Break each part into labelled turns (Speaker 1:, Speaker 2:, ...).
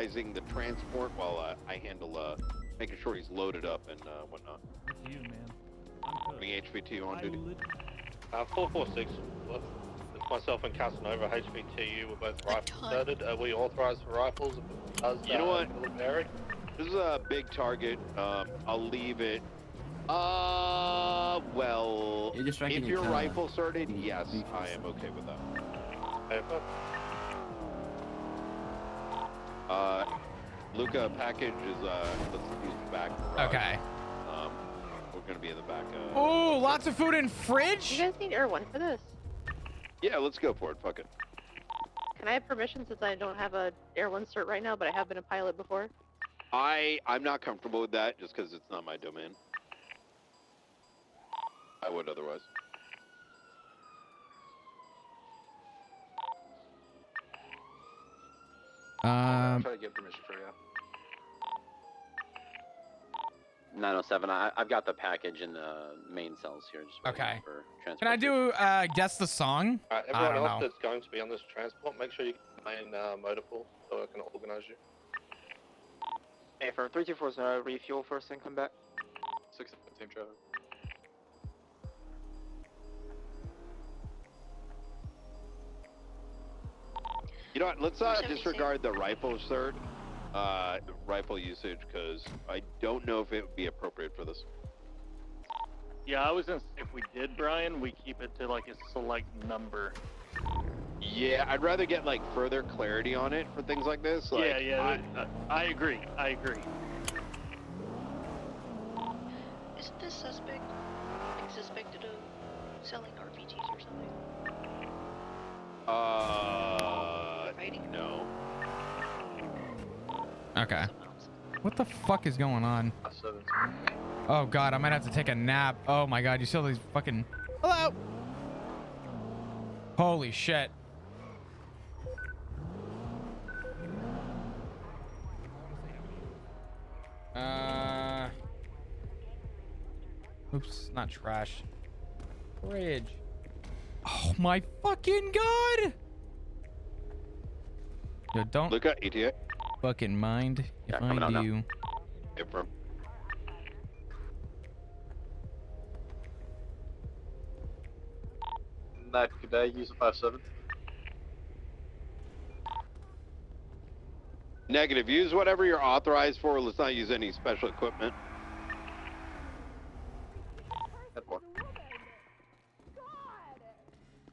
Speaker 1: authorizing the transport while I handle making sure he's loaded up and whatnot.
Speaker 2: It's you, man.
Speaker 1: How many HVT on duty?
Speaker 3: 446. It's myself and Casanova, HVTU. We're both rifle loaded. Are we authorized for rifles?
Speaker 1: You know what?
Speaker 3: Military?
Speaker 1: This is a big target. I'll leave it. Well, if you're rifle certed, yes, I am okay with that. Luca, package is let's use the back garage.
Speaker 4: Okay.
Speaker 1: We're gonna be in the back.
Speaker 4: Oh, lots of food in fridge.
Speaker 5: You guys need Air 1 for this?
Speaker 1: Yeah, let's go for it. Fuck it.
Speaker 5: Can I have permission since I don't have a Air 1 cert right now, but I have been a pilot before?
Speaker 1: I'm not comfortable with that just because it's not my domain. I would otherwise.
Speaker 6: Try to get permission for you.
Speaker 7: 907. I've got the package in the main cells here. Just
Speaker 4: Okay.
Speaker 7: For transport.
Speaker 4: Can I do guess the song?
Speaker 3: Everyone else that's going to be on this transport, make sure you get the main motor pool so I can organize you.
Speaker 6: Hey, for 324, refuel first and come back. 6 same trailer.
Speaker 1: You know what? Let's disregard the rifle cert, rifle usage, because I don't know if it would be appropriate for this.
Speaker 2: Yeah, I was gonna say if we did, Brian, we keep it to like a select number.
Speaker 1: Yeah, I'd rather get like further clarity on it for things like this. Like,
Speaker 2: Yeah, I agree. I agree.
Speaker 8: Isn't this suspect suspected of selling RPGs or something?
Speaker 1: No.
Speaker 4: Okay. What the fuck is going on? Oh god, I might have to take a nap. Oh my god, you see all these fucking... Hello! Holy shit. Oops, not trash. Fridge. Oh my fucking god! Yo, don't
Speaker 1: look at ETA.
Speaker 4: Fucking mind if I do.
Speaker 1: Affirm.
Speaker 6: Night, good day, use a 57.
Speaker 1: Negative. Use whatever you're authorized for. Let's not use any special equipment.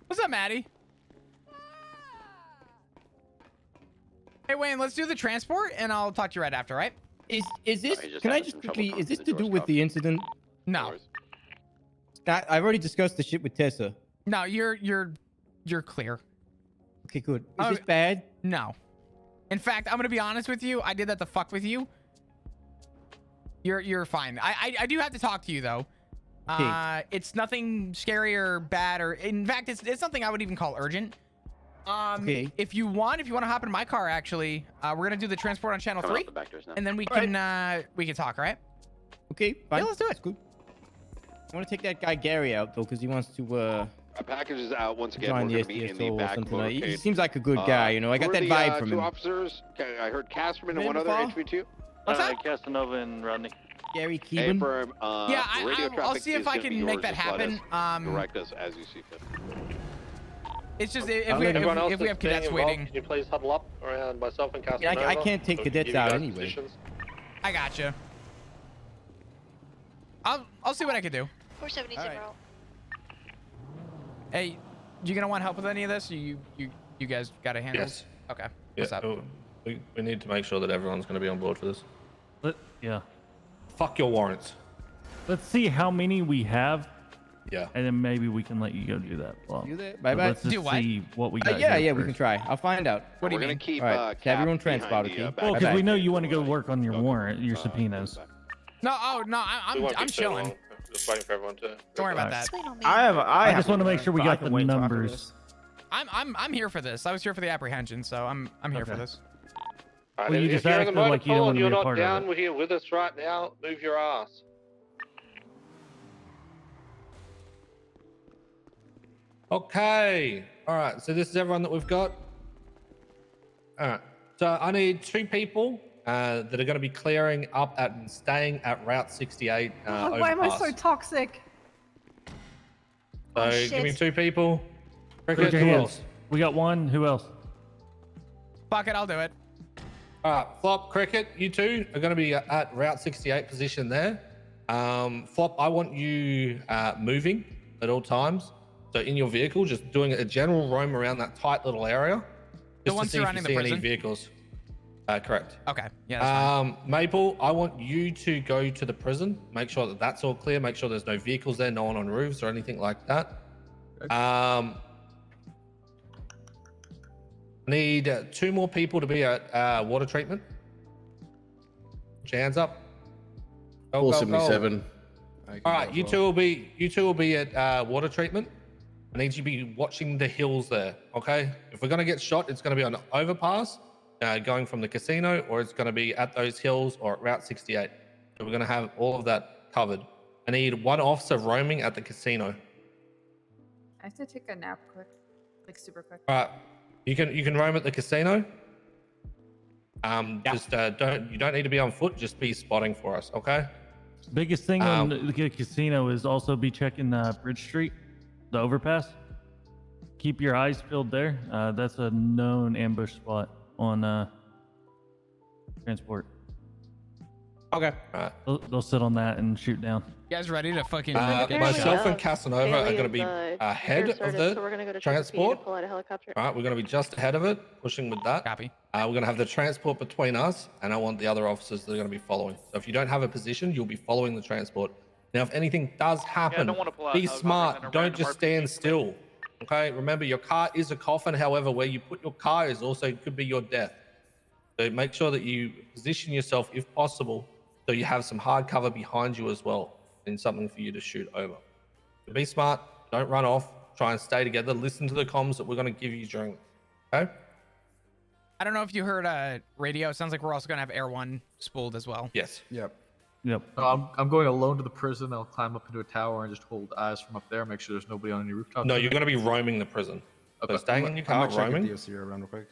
Speaker 4: What's up, Maddie? Hey, Wayne, let's do the transport, and I'll talk to you right after, right?
Speaker 9: Is this? Can I just quickly? Is this to do with the incident?
Speaker 4: No.
Speaker 9: I've already discussed the shit with Tessa.
Speaker 4: No, you're clear.
Speaker 9: Okay, good. Is this bad?
Speaker 4: No. In fact, I'm gonna be honest with you. I did that to fuck with you. You're fine. I do have to talk to you though. It's nothing scary or bad, or in fact, it's something I would even call urgent. If you want to hop in my car, actually, we're gonna do the transport on channel 3, and then we can talk. All right?
Speaker 9: Okay, fine.
Speaker 4: Yeah, let's do it.
Speaker 9: That's good. I want to take that guy Gary out though, because he wants to.
Speaker 1: Our package is out once again.
Speaker 9: Join
Speaker 1: We're
Speaker 9: the
Speaker 1: gonna meet in the
Speaker 9: SDSO or
Speaker 1: back
Speaker 9: something.
Speaker 1: motorcade.
Speaker 9: He seems like a good guy, you know. I got that vibe from
Speaker 1: two
Speaker 9: him.
Speaker 1: officers. Okay, I heard Casperman and one other HV2.
Speaker 2: What's that? Casanova and Rodney.
Speaker 9: Gary Keeban.
Speaker 4: Yeah, I'll see if I can make that happen.
Speaker 1: Direct us as you see fit.
Speaker 4: It's just if we have cadets waiting.
Speaker 3: Can you please huddle up around myself and Casanova?
Speaker 9: Yeah, I can't take cadets out anyway.
Speaker 3: Positions.
Speaker 4: I gotcha. I'll see what I can do.
Speaker 8: 470's en route.
Speaker 4: Hey, you gonna want help with any of this? You guys got a handle?
Speaker 10: Yes.
Speaker 4: Okay. What's up?
Speaker 10: We need to make sure that everyone's going to be on board for this.
Speaker 2: Yeah.
Speaker 10: Fuck your warrants.
Speaker 2: Let's see how many we have.
Speaker 10: Yeah.
Speaker 2: And then maybe we can let you go do that. Well,
Speaker 9: Do that? Bye-bye.
Speaker 2: Let's just see what we got.
Speaker 9: Yeah,
Speaker 2: here
Speaker 9: we
Speaker 2: first.
Speaker 9: can try. I'll find out.
Speaker 4: What do you
Speaker 1: We're
Speaker 4: mean?
Speaker 1: gonna keep
Speaker 9: All right. Have your own transport, okay?
Speaker 2: Well, because we know you want to go work on your warrant, your subpoenas.
Speaker 4: No, I'm chilling.
Speaker 3: Just waiting for everyone to.
Speaker 4: Don't worry about that.
Speaker 2: I just want to make sure we got the numbers.
Speaker 4: I'm here for this. I was here for the apprehension, so I'm here for this.
Speaker 2: Well, you just acted like you don't want to be a part of it.
Speaker 3: You're not down here with us right now. Move your ass.
Speaker 10: Okay. All right. So this is everyone that we've got. All right. So I need 2 people that are going to be clearing up and staying at Route 68
Speaker 11: Why am I so
Speaker 10: overpass.
Speaker 11: toxic?
Speaker 10: So
Speaker 11: Oh,
Speaker 10: give me
Speaker 11: shit.
Speaker 10: 2 people.
Speaker 2: Raise
Speaker 10: Cricket,
Speaker 2: your
Speaker 10: who
Speaker 2: hands.
Speaker 10: else?
Speaker 2: We got 1. Who else?
Speaker 4: Fuck it, I'll do it.
Speaker 10: All right, Flop, Cricket, you 2 are going to be at Route 68 position there. Flop, I want you moving at all times. So in your vehicle, just doing a general roam around that tight little area. Just
Speaker 4: one
Speaker 10: to see if you
Speaker 4: surrounding the
Speaker 10: see any
Speaker 4: prison?
Speaker 10: vehicles. Correct.
Speaker 4: Okay. Yeah. That's fine.
Speaker 10: Maple, I want you to go to the prison. Make sure that that's all clear. Make sure there's no vehicles there, no one on roofs or anything like that. I need 2 more people to be at water treatment. Put your hands up. Go, go, go.
Speaker 12: 477.
Speaker 10: All right, you two will be at water treatment. I need you to be watching the hills there. Okay. If we're gonna get shot, it's gonna be on an overpass. Going from the casino, or it's going to be at those hills or at Route 68. So we're going to have all of that covered. I need 1 officer roaming at the casino.
Speaker 11: I have to take a nap quick, like super quick.
Speaker 10: All right, you can roam at the casino. Just you don't need to be on foot. Just be spotting for us, okay?
Speaker 2: Biggest thing on the casino is also be checking Bridge Street, the overpass. Keep your eyes peeled there. That's a known ambush spot on transport.
Speaker 10: Okay. All right.
Speaker 2: They'll sit on that and shoot down.
Speaker 4: You guys ready to fucking
Speaker 10: myself and Casanova are going to be ahead of the
Speaker 5: so we're gonna go to
Speaker 10: transport.
Speaker 5: pull out a helicopter.
Speaker 10: All right, we're going to be just ahead of it, pushing with that.
Speaker 4: Copy.
Speaker 10: We're going to have the transport between us, and I want the other officers that are going to be following. So if you don't have a position, you'll be following the transport. Now, if anything does happen,
Speaker 6: don't wanna pull out
Speaker 10: be
Speaker 6: helicopter
Speaker 10: smart.
Speaker 6: and then a
Speaker 10: Don't
Speaker 6: random
Speaker 10: just
Speaker 6: RPG
Speaker 10: stand still. Okay? Remember, your car is a coffin. However, where you put your car is also could be your death. So make sure that you position yourself, if possible, so you have some hard cover behind you as well, and something for you to shoot over. So be smart. Don't run off. Try and stay together. Listen to the comms that we're going to give you during. Okay?
Speaker 4: I don't know if you heard radio. It sounds like we're also gonna have Air 1 spooled as well.
Speaker 10: Yes.
Speaker 12: Yep.
Speaker 13: I'm going alone to the prison. I'll climb up into a tower and just hold eyes from up there. Make sure there's nobody on any rooftops.
Speaker 10: No, you're going to be roaming the prison.
Speaker 13: Okay.
Speaker 10: So staying in your car, roaming.
Speaker 12: DOC around real quick.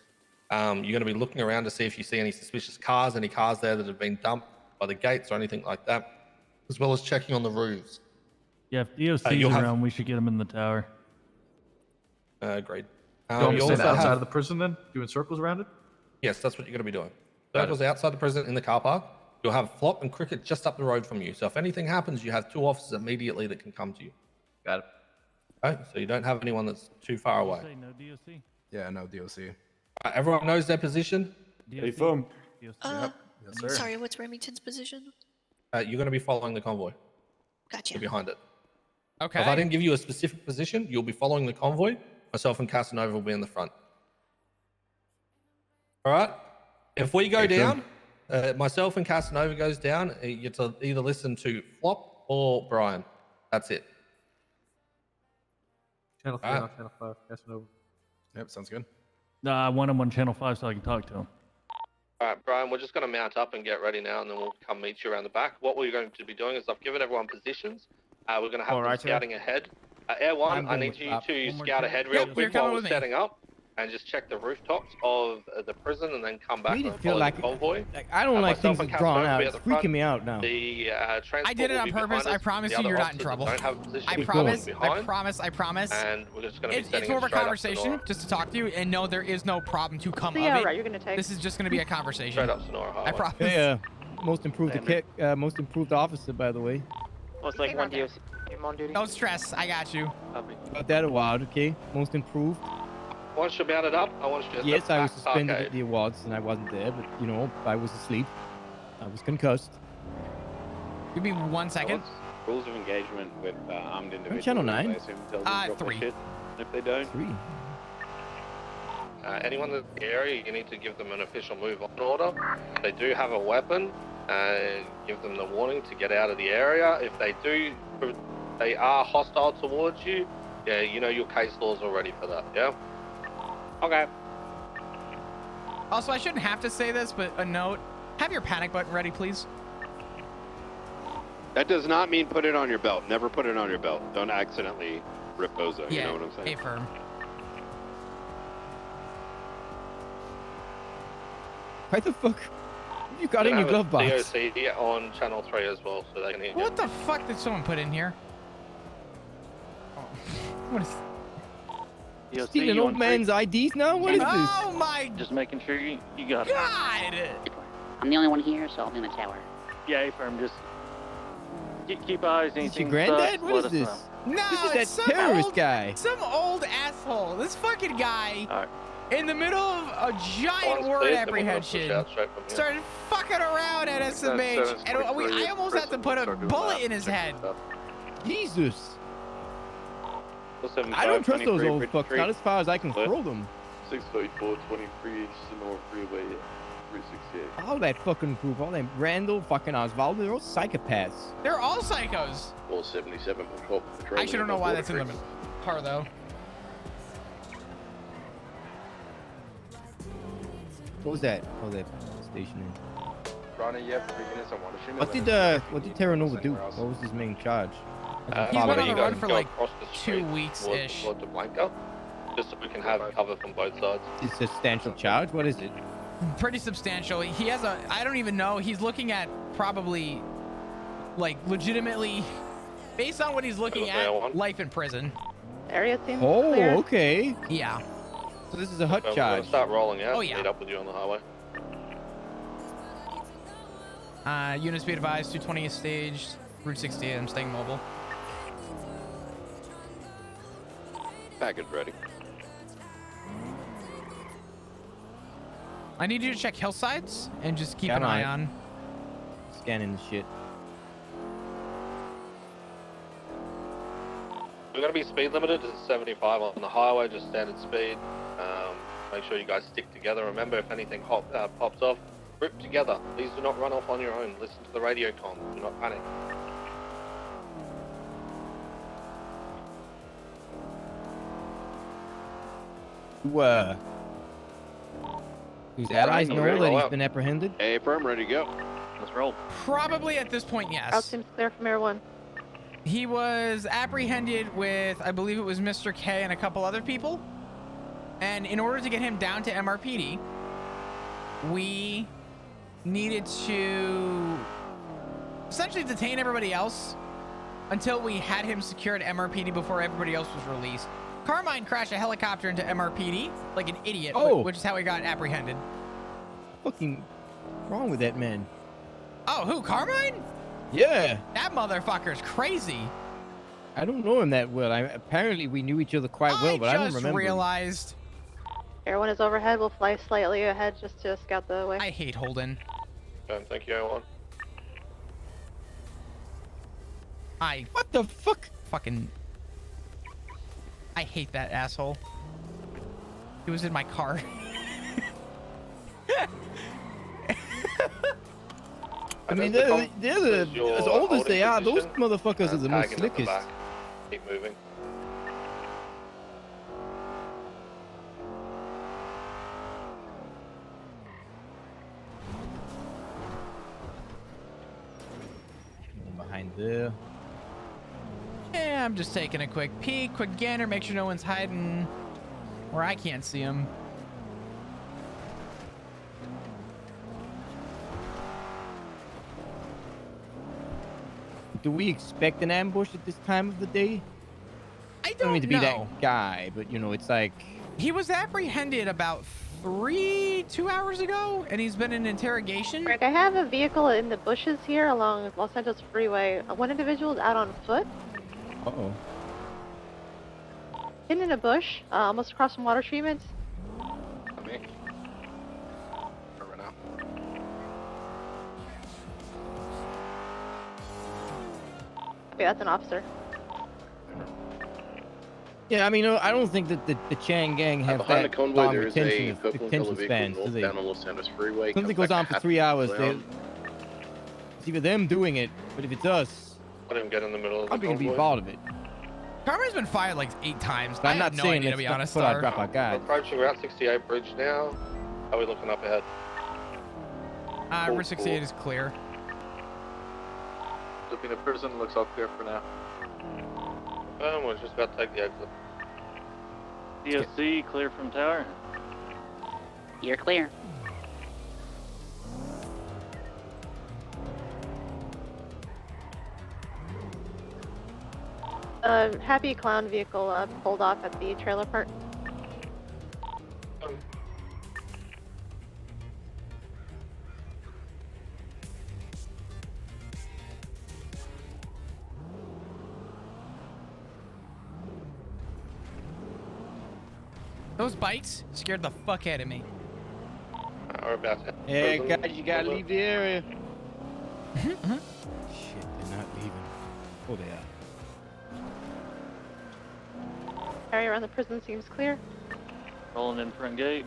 Speaker 10: You're going to be looking around to see if you see any suspicious cars, any cars there that have been dumped by the gates or anything like that, as well as checking on the roofs.
Speaker 2: Yeah, if DOC's around, we should get them in the tower.
Speaker 10: Agreed.
Speaker 13: You want me
Speaker 10: you
Speaker 13: to stand
Speaker 10: also
Speaker 13: outside
Speaker 10: have-
Speaker 13: of the prison then, doing circles around it?
Speaker 10: Yes, that's what you're going to be doing.
Speaker 13: Got
Speaker 10: Circles outside the prison in the car park. You'll have Flop and Cricket just up the road from you. So if anything happens, you have 2 officers immediately that can come to you.
Speaker 13: Got it.
Speaker 10: Okay? So you don't have anyone that's too far away.
Speaker 2: Say no DOC.
Speaker 12: Yeah, no DOC.
Speaker 10: Everyone knows their position.
Speaker 12: Hey, firm.
Speaker 8: Uh,
Speaker 12: Yes, sir.
Speaker 8: sorry, what's Remington's position?
Speaker 10: You're going to be following the convoy.
Speaker 8: Gotcha.
Speaker 10: You're behind it.
Speaker 4: Okay.
Speaker 10: If I didn't give you a specific position, you'll be following the convoy. Myself and Casanova will be in the front. All right? If we go down, myself and Casanova goes down, you have to either listen to Flop or Brian. That's it.
Speaker 13: Channel 3, not Channel 5. Casanova.
Speaker 12: Yep, sounds good.
Speaker 2: No, I want him on channel 5 so I can talk to him.
Speaker 3: All right, Brian, we're just going to mount up and get ready now, and then we'll come meet you around the back. What we're going to be doing is I've given everyone positions. We're going to have them scouting ahead. Air 1, I need you to scout ahead real quick while we're setting up, and just check the rooftops of the prison, and then come back and follow the convoy.
Speaker 9: I don't like things that drawn out. It's freaking me out now.
Speaker 3: The
Speaker 4: I did it on purpose. I promise you, you're not in trouble. I promise. I promise.
Speaker 3: And we're just going to be
Speaker 4: It's
Speaker 3: setting
Speaker 4: more of a
Speaker 3: straight up
Speaker 4: conversation,
Speaker 3: Sonora.
Speaker 4: just to talk to you, and no, there is no problem to come
Speaker 5: So
Speaker 4: of
Speaker 5: yeah,
Speaker 4: it.
Speaker 5: right, you're gonna take.
Speaker 4: This is just gonna be a conversation.
Speaker 3: Straight up Sonora Highway.
Speaker 4: I promise.
Speaker 9: Hey, most improved most improved officer, by the way.
Speaker 6: Most like one DOC team on duty.
Speaker 4: Don't stress. I got you.
Speaker 9: Got that award, okay? Most improved.
Speaker 3: Once you're mounted up, I want you to
Speaker 9: Yes, I was
Speaker 3: back
Speaker 9: suspended
Speaker 3: arcade.
Speaker 9: at the awards and I wasn't there, but you know, I was asleep. I was concussed.
Speaker 4: Give me 1 second.
Speaker 1: Rules of engagement with armed individuals.
Speaker 9: Channel 9?
Speaker 1: I assume tell them to drop their
Speaker 4: 3.
Speaker 1: shit if they don't.
Speaker 9: 3.
Speaker 3: Anyone in the area, you need to give them an official move on order. If they do have a weapon, give them the warning to get out of the area. If they are hostile towards you, yeah, you know your case law's already for that, yeah? Okay.
Speaker 4: Also, I shouldn't have to say this, but a note: have your panic button ready, please.
Speaker 1: That does not mean put it on your belt. Never put it on your belt. Don't accidentally rip those out.
Speaker 4: Yeah.
Speaker 1: You know what I'm saying?
Speaker 4: A firm.
Speaker 9: Why the fuck? You got in your glove box.
Speaker 3: DOC on channel 3 as well, so they can hear.
Speaker 4: What the fuck did someone put in here? Oh, what is...
Speaker 9: Stealing old man's IDs now? What is this?
Speaker 4: Oh my...
Speaker 2: Just making sure you got it.
Speaker 4: God!
Speaker 14: I'm the only one here, so I'll be in the tower.
Speaker 2: Yeah, A-firm, just keep eyes.
Speaker 9: Is it your granddad? What is this?
Speaker 4: No,
Speaker 9: This is that terrorist guy.
Speaker 4: Some old asshole. This fucking guy, in the middle of a giant warrant apprehension, started fucking around at SMH, and I almost had to put a bullet in his head.
Speaker 9: Jesus. I don't trust those old fucks, not as far as I can throw them.
Speaker 15: 634, 23 North Freeway, 368.
Speaker 9: All that fucking group, all that Randall, fucking Osvaldo, they're all psychopaths.
Speaker 4: They're all psychos.
Speaker 15: 477 patrol.
Speaker 4: I actually don't know why that's in the car, though.
Speaker 9: What was that? Oh, that station.
Speaker 6: Ronnie, you have 3 minutes. I want to shoot.
Speaker 9: What did Terra Nova do? What was his main charge?
Speaker 4: He's been on the run for like 2 weeks-ish.
Speaker 3: Just so we can have cover from both sides.
Speaker 9: It's a substantial charge? What is it?
Speaker 4: Pretty substantial. He has a, I don't even know. He's looking at probably, like, legitimately, based on what he's looking at, life in prison.
Speaker 5: Area seems clear.
Speaker 9: Oh, okay.
Speaker 4: Yeah.
Speaker 9: So this is a hut
Speaker 3: We're
Speaker 9: charge.
Speaker 3: gonna start rolling out.
Speaker 4: Oh, yeah.
Speaker 3: Meet up with you on the highway.
Speaker 4: Units be advised, 220 is staged. Route 68, I'm staying mobile.
Speaker 1: Package ready.
Speaker 4: I need you to check hillsides and just keep an eye on.
Speaker 9: Scanning the shit.
Speaker 3: We're gonna be speed limited to 75 on the highway, just standard speed. Make sure you guys stick together. Remember, if anything pops off, grip together. Please do not run off on your own. Listen to the radio comm. Do not panic.
Speaker 9: Whose allies know that he's been apprehended?
Speaker 1: A-firm, ready to go.
Speaker 2: Let's roll.
Speaker 4: Probably at this point,
Speaker 5: Route
Speaker 4: yes.
Speaker 5: seems clear from Air 1.
Speaker 4: He was apprehended with, I believe it was Mr. K and a couple other people. And in order to get him down to MRPD, we needed to essentially detain everybody else until we had him secured at MRPD before everybody else was released. Carmine crashed a helicopter into MRPD like an idiot, which is how he got apprehended.
Speaker 9: Fucking wrong with that man.
Speaker 4: Oh, who, Carmine?
Speaker 9: Yeah.
Speaker 4: That motherfucker's crazy.
Speaker 9: I don't know him that well. Apparently we knew each other quite well, but I don't remember.
Speaker 4: I just realized.
Speaker 5: Air 1 is overhead. We'll fly slightly ahead just to scout the way.
Speaker 4: I hate Holden.
Speaker 3: Thank you, everyone.
Speaker 4: What the fuck? Fucking. I hate that asshole. He was in my car.
Speaker 9: I mean, they're as old as they are, those motherfuckers are the most slickest.
Speaker 3: Keep moving.
Speaker 9: Behind there.
Speaker 4: Yeah, I'm just taking a quick peek, quick gander, make sure no one's hiding where I can't see them.
Speaker 9: Do we expect an ambush at this time of the day?
Speaker 4: I don't
Speaker 9: mean to be
Speaker 4: know.
Speaker 9: that guy, but you know, it's like
Speaker 4: He was apprehended about 2 hours ago, and he's been in interrogation.
Speaker 5: Rick, I have a vehicle in the bushes here along Los Santos Freeway. One individual is out on foot.
Speaker 9: Uh-oh.
Speaker 5: Hidden in a bush, almost across from water treatment.
Speaker 6: Me. Over now.
Speaker 5: Okay, that's an officer.
Speaker 9: yeah, I mean, I don't think that the Chang gang have
Speaker 15: Behind
Speaker 9: that
Speaker 15: the convoy,
Speaker 9: long
Speaker 15: there is a
Speaker 9: attention
Speaker 15: Coca-Cola
Speaker 9: spans, do
Speaker 15: vehicle
Speaker 9: they?
Speaker 15: down on Los Santos Freeway.
Speaker 9: Something goes on for 3 hours. It's either them doing it, but if it's us,
Speaker 3: Let him get in the middle of the
Speaker 9: I'm gonna be
Speaker 3: convoy.
Speaker 9: involved of it.
Speaker 4: Carmine's been fired like 8 times.
Speaker 9: But
Speaker 4: I
Speaker 9: I'm
Speaker 4: have
Speaker 9: not
Speaker 4: no
Speaker 9: saying
Speaker 4: idea, to be
Speaker 9: let's
Speaker 4: honest.
Speaker 9: put our
Speaker 4: Star.
Speaker 9: drop our
Speaker 3: We're
Speaker 9: guard.
Speaker 3: approaching Route 68 bridge now. How are we looking up ahead?
Speaker 4: Route 68 is clear.
Speaker 6: Flipping the prison looks all clear for now.
Speaker 3: We're just about to take the exit.
Speaker 2: DOC, clear from tower.
Speaker 14: You're clear.
Speaker 5: Happy Clown vehicle pulled off at the trailer park.
Speaker 4: Those bikes scared the fuck out of me.
Speaker 3: We're about to.
Speaker 9: Hey guys, you gotta leave the area. Shit, they're not leaving. Oh, they are.
Speaker 5: Area around the prison seems clear.
Speaker 2: Rolling in front gate.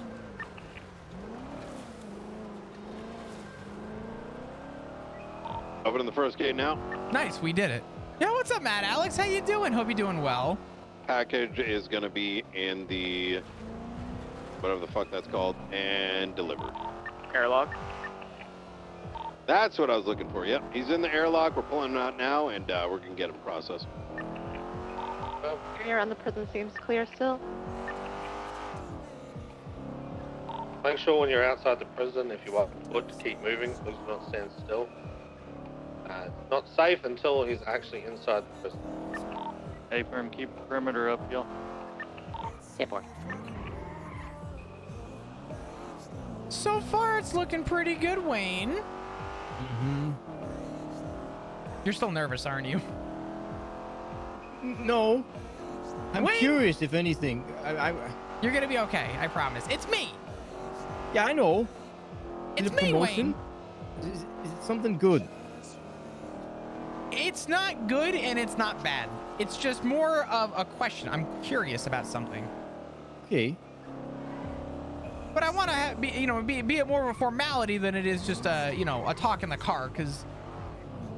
Speaker 1: Opening the first gate now.
Speaker 4: Nice, we did it. Yeah, what's up, Matt? Alex, how you doing? Hope you're doing well.
Speaker 1: Package is gonna be in the whatever the fuck that's called and delivered.
Speaker 6: Airlock.
Speaker 1: That's what I was looking for. Yep, he's in the airlock. We're pulling him out now, and we're gonna get him processed.
Speaker 5: Area around the prison seems clear still.
Speaker 3: Make sure when you're outside the prison, if you are good, to keep moving. Please do not stand still. It's not safe until he's actually inside the prison.
Speaker 2: Hey, firm, keep the perimeter up, y'all.
Speaker 14: Stay for.
Speaker 4: So far, it's looking pretty good, Wayne. You're still nervous, aren't you?
Speaker 9: No. I'm
Speaker 4: Wayne?
Speaker 9: curious, if anything.
Speaker 4: You're gonna be okay, I promise. It's me.
Speaker 9: Yeah, I know.
Speaker 4: It's
Speaker 9: Is it
Speaker 4: me,
Speaker 9: promotion?
Speaker 4: Wayne.
Speaker 9: Is it something good?
Speaker 4: It's not good and it's not bad. It's just more of a question. I'm curious about something.
Speaker 9: Okay.
Speaker 4: But I want to be it more of a formality than it is just a talk in the car, because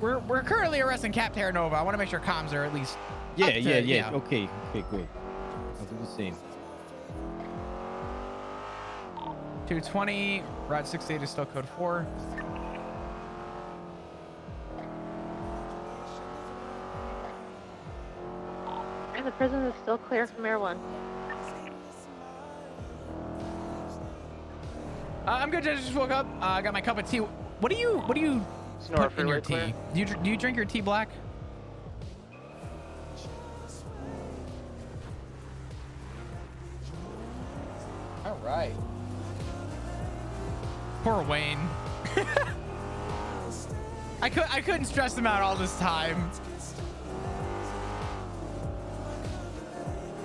Speaker 4: we're currently arresting Cap Terranova. I want to make sure comms are at least
Speaker 9: Yeah.
Speaker 4: up to,
Speaker 9: Okay, good. I'll do the same.
Speaker 4: 220, Route 68 is still code 4.
Speaker 5: And the prison is still clear from Air 1.
Speaker 4: I'm good. I just woke up. I got my cup of tea. What do you
Speaker 6: Snore
Speaker 4: put in your
Speaker 6: freeway
Speaker 4: tea?
Speaker 6: clear.
Speaker 4: Do you drink your tea black? All right. Poor Wayne. I couldn't stress him out all this time.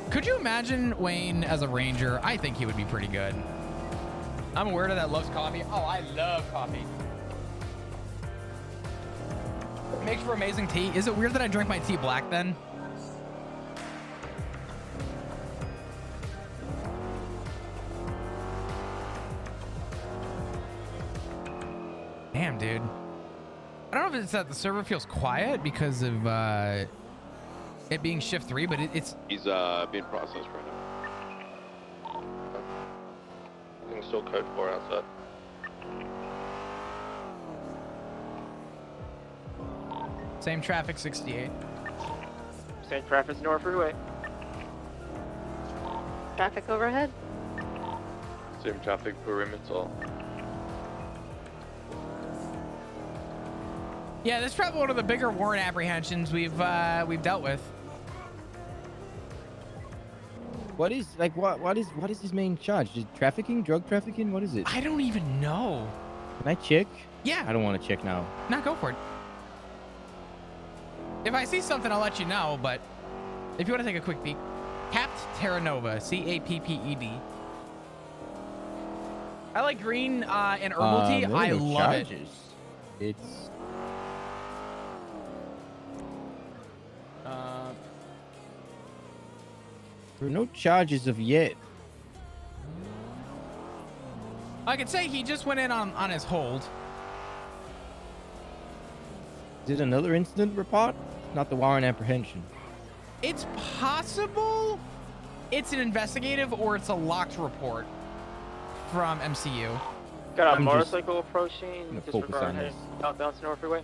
Speaker 4: Could you imagine Wayne as a ranger? I think he would be pretty good. I'm a weirdo that loves coffee. Oh, I love coffee. It makes for amazing tea. Is it weird that I drink my tea black then? Damn, dude. I don't know if it's that the server feels quiet because of it being shift 3, but it's...
Speaker 1: He's being processed right now.
Speaker 3: I think still code 4 outside.
Speaker 4: Same traffic, 68.
Speaker 6: Same traffic, North Freeway.
Speaker 5: Traffic overhead.
Speaker 15: Same traffic perimeter.
Speaker 4: Yeah, this is probably one of the bigger warrant apprehensions we've dealt with.
Speaker 9: What is his main charge? Is it trafficking, drug trafficking? What is it?
Speaker 4: I don't even know.
Speaker 9: Can I check?
Speaker 4: Yeah.
Speaker 9: I don't want to check now.
Speaker 4: No, go for it. If I see something, I'll let you know, but if you want to take a quick peek. Capped Terranova, C-A-P-P-E-D. I like green and herbal tea. I love it.
Speaker 9: It's... There are no charges of yet.
Speaker 4: I could say he just went in on his hold.
Speaker 9: Is it another incident report? Not the warrant apprehension.
Speaker 4: It's possible it's an investigative or it's a locked report from MCU.
Speaker 6: Got a
Speaker 9: I'm
Speaker 6: motorcycle approaching.
Speaker 9: gonna
Speaker 6: Just
Speaker 9: focus on
Speaker 6: heading
Speaker 9: this.
Speaker 6: southbound to North Freeway.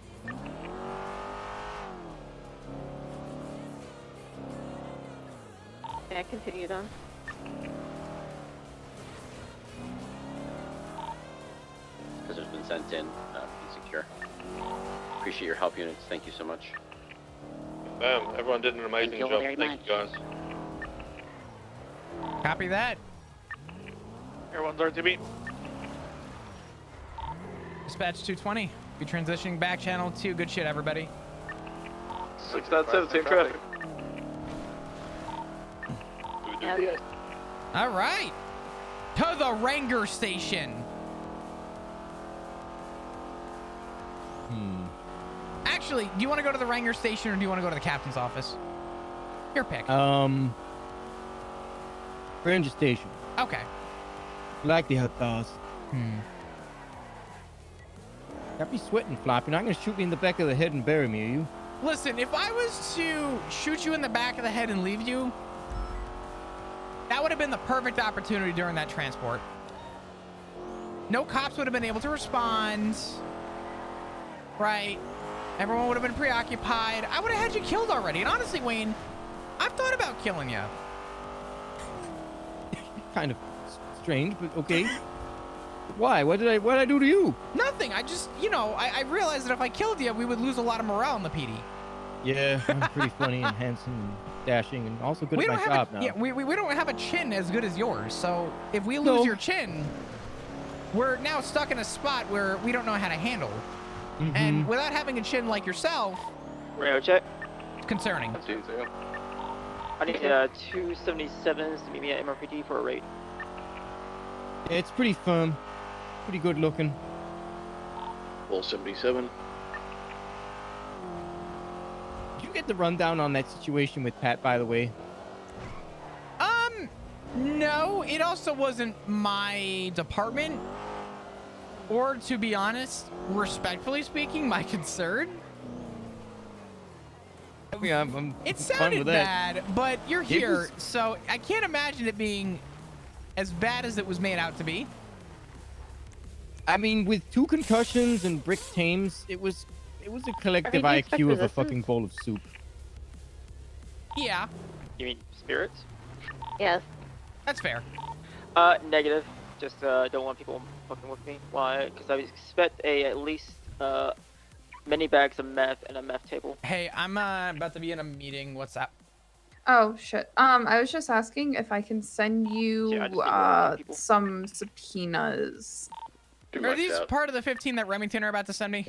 Speaker 5: Yeah, continued on.
Speaker 7: Because it's been sent in. Be secure. Appreciate your help, units. Thank you so much.
Speaker 3: Everyone did an amazing job. Thank you, guys.
Speaker 4: Copy that.
Speaker 6: Everyone's RTB.
Speaker 4: Dispatch 220. Be transitioning back channel 2. Good shit, everybody.
Speaker 15: 6.7, same traffic.
Speaker 5: Yep.
Speaker 4: All right. To the Ranger Station. Actually, do you want to go to the Ranger Station or do you want to go to the captain's office? Your pick.
Speaker 9: Ranger Station.
Speaker 4: Okay.
Speaker 9: Like the hot dogs. I'd be sweating, Flop. You're not going to shoot me in the back of the head and bury me, are you?
Speaker 4: Listen, if I was to shoot you in the back of the head and leave you, that would have been the perfect opportunity during that transport. No cops would have been able to respond. Right? Everyone would have been preoccupied. I would have had you killed already. And honestly, Wayne, I've thought about killing you.
Speaker 9: Kind of strange, but okay. Why? What did I do to you?
Speaker 4: Nothing. I just, I realized that if I killed you, we would lose a lot of morale in the PD.
Speaker 9: Yeah, I'm pretty funny and handsome and dashing and also good at my job now.
Speaker 4: Yeah, we don't have a chin as good as yours. So if we lose your chin, we're now stuck in a spot where we don't know how to handle. And without having a chin like yourself,
Speaker 6: Radio check.
Speaker 4: It's concerning.
Speaker 6: I need 277s to meet me at MRPD for a rate.
Speaker 9: Yeah, it's pretty firm, pretty good looking.
Speaker 15: 477.
Speaker 9: Did you get the rundown on that situation with Pat, by the way?
Speaker 4: No, it also wasn't my department. Or, to be honest, respectfully speaking, my concern.
Speaker 9: Yeah,
Speaker 4: it
Speaker 9: fine
Speaker 4: sounded
Speaker 9: with that.
Speaker 4: bad, but you're here, so I can't imagine it being as bad as it was made out to be.
Speaker 9: I mean, with 2 concussions and brick tames, it was a collective IQ of a fucking bowl of soup.
Speaker 4: Yeah.
Speaker 6: You mean spirits?
Speaker 5: Yes.
Speaker 4: That's fair.
Speaker 6: Negative. Just don't want people fucking with me. Why? Because I expect at least many bags of meth and a meth table.
Speaker 4: Hey, I'm about to be in a meeting. What's up?
Speaker 11: Oh shit. I was just asking if I can send you some subpoenas.
Speaker 4: Are these part of the 15 that Remington are about to send me?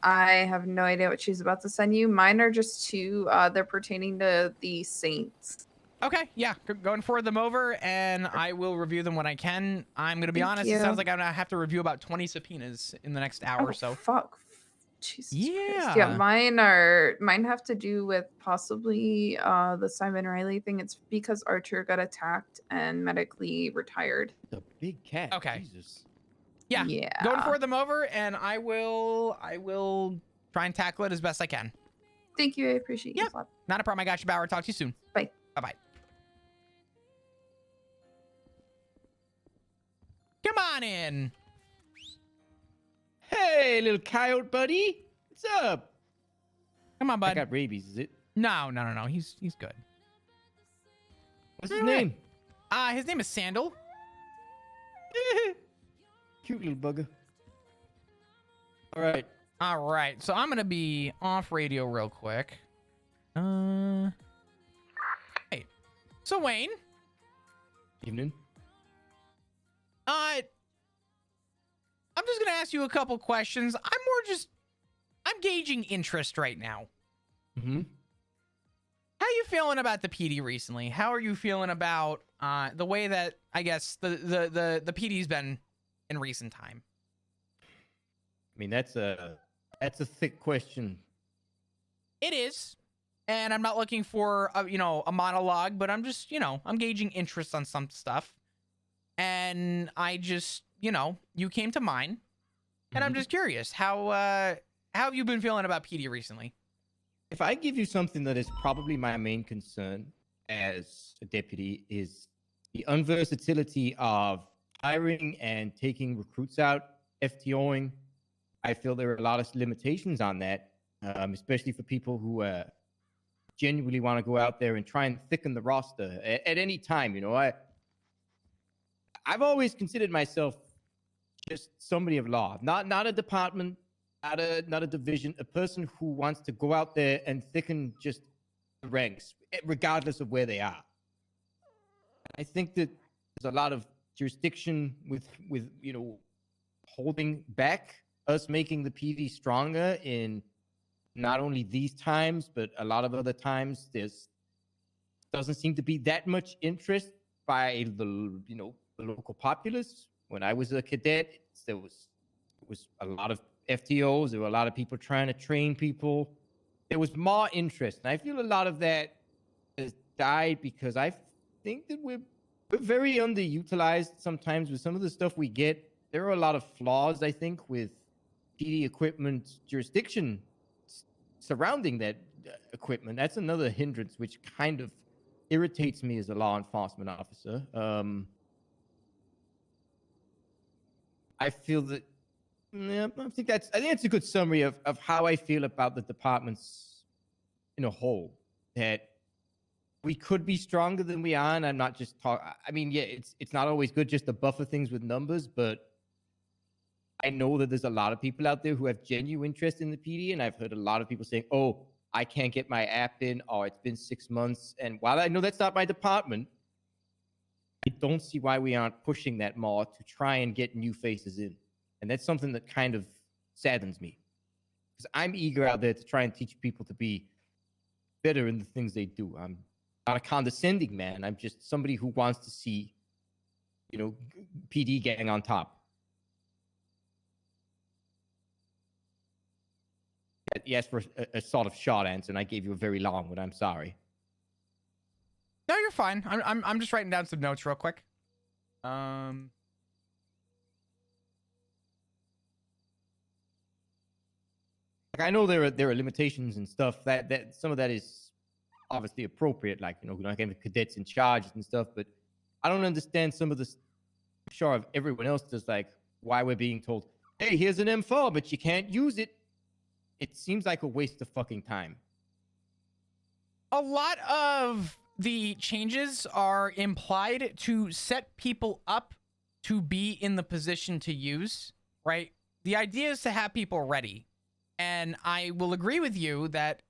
Speaker 11: I have no idea what she's about to send you. Mine are just 2. They're pertaining to the Saints.
Speaker 4: Okay, yeah, go and forward them over, and I will review them when I can. I'm gonna be honest.
Speaker 11: you.
Speaker 4: It sounds like I'm gonna have to review about 20 subpoenas in the next hour or so.
Speaker 11: Fuck. Jesus
Speaker 4: Yeah.
Speaker 11: Christ. Yeah, mine have to do with possibly the Simon Riley thing. It's because Archer got attacked and medically retired.
Speaker 9: The big cat.
Speaker 4: Okay.
Speaker 9: Jesus.
Speaker 11: Yeah.
Speaker 4: Go and forward them over, and I will try and tackle it as best I can.
Speaker 11: Thank you. I appreciate you. Flop.
Speaker 4: Not a problem. I got you, Bauer. Talk to you soon.
Speaker 11: Bye.
Speaker 4: Bye-bye. Come on in.
Speaker 9: Hey, little coyote buddy. What's up?
Speaker 4: Come on, bud.
Speaker 9: I got rabies, is it?
Speaker 4: No. He's good.
Speaker 9: What's his name?
Speaker 4: His name is Sandal.
Speaker 9: Cute little bugger. All right.
Speaker 4: So I'm gonna be off radio real quick. Hey. So Wayne.
Speaker 9: Evening.
Speaker 4: I'm just gonna ask you a couple questions. I'm gauging interest right now.
Speaker 9: Mm-hmm.
Speaker 4: How are you feeling about the PD recently? How are you feeling about the way that I guess the PD's been in recent time?
Speaker 9: I mean, that's a thick question.
Speaker 4: It is, and I'm not looking for a monologue, but I'm just I'm gauging interest on some stuff, and I just you came to mind, and I'm just curious how have you been feeling about PD recently?
Speaker 9: If I give you something that is probably my main concern as a deputy is the unversatility of hiring and taking recruits out, FTOing. I feel there are a lot of limitations on that, especially for people who genuinely want to go out there and try and thicken the roster at any time. I've always considered myself just somebody of law, not a department, not a division, a person who wants to go out there and thicken just the ranks, regardless of where they are. I think that there's a lot of jurisdiction with holding back us making the PD stronger in not only these times, but a lot of other times. There's doesn't seem to be that much interest by the local populace. When I was a cadet, there was a lot of FTOs. There were a lot of people trying to train people. There was more interest, and I feel a lot of that has died because I think that we're very underutilized sometimes with some of the stuff we get. There are a lot of flaws, I think, with PD equipment jurisdiction surrounding that equipment. That's another hindrance which kind of irritates me as a law enforcement officer. I feel that I think that's a good summary of how I feel about the departments in a whole. That we could be stronger than we are, and I'm not just talking. I mean, yeah, it's not always good just to buffer things with numbers, but I know that there's a lot of people out there who have genuine interest in the PD, and I've heard a lot of people saying, "Oh, I can't get my app in," or "It's been 6 months." And while I know that's not my department, I don't see why we aren't pushing that more to try and get new faces in. And that's something that kind of saddens me, because I'm eager out there to try and teach people to be better in the things they do. I'm not a condescending man. I'm just somebody who wants to see, PD getting on top. You asked for a sort of short answer, and I gave you a very long one. I'm sorry.
Speaker 4: No, you're fine. I'm just writing down some notes real quick.
Speaker 9: I know there are limitations and stuff that some of that is obviously appropriate, like we're not getting cadets in charge and stuff, but I don't understand some of this. I'm sure of everyone else does, like why we're being told, "Hey, here's an M4, but you can't use it." It seems like a waste of fucking time.
Speaker 4: A lot of the changes are implied to set people up to be in the position to use, right? The idea is to have people ready. And I will agree with you that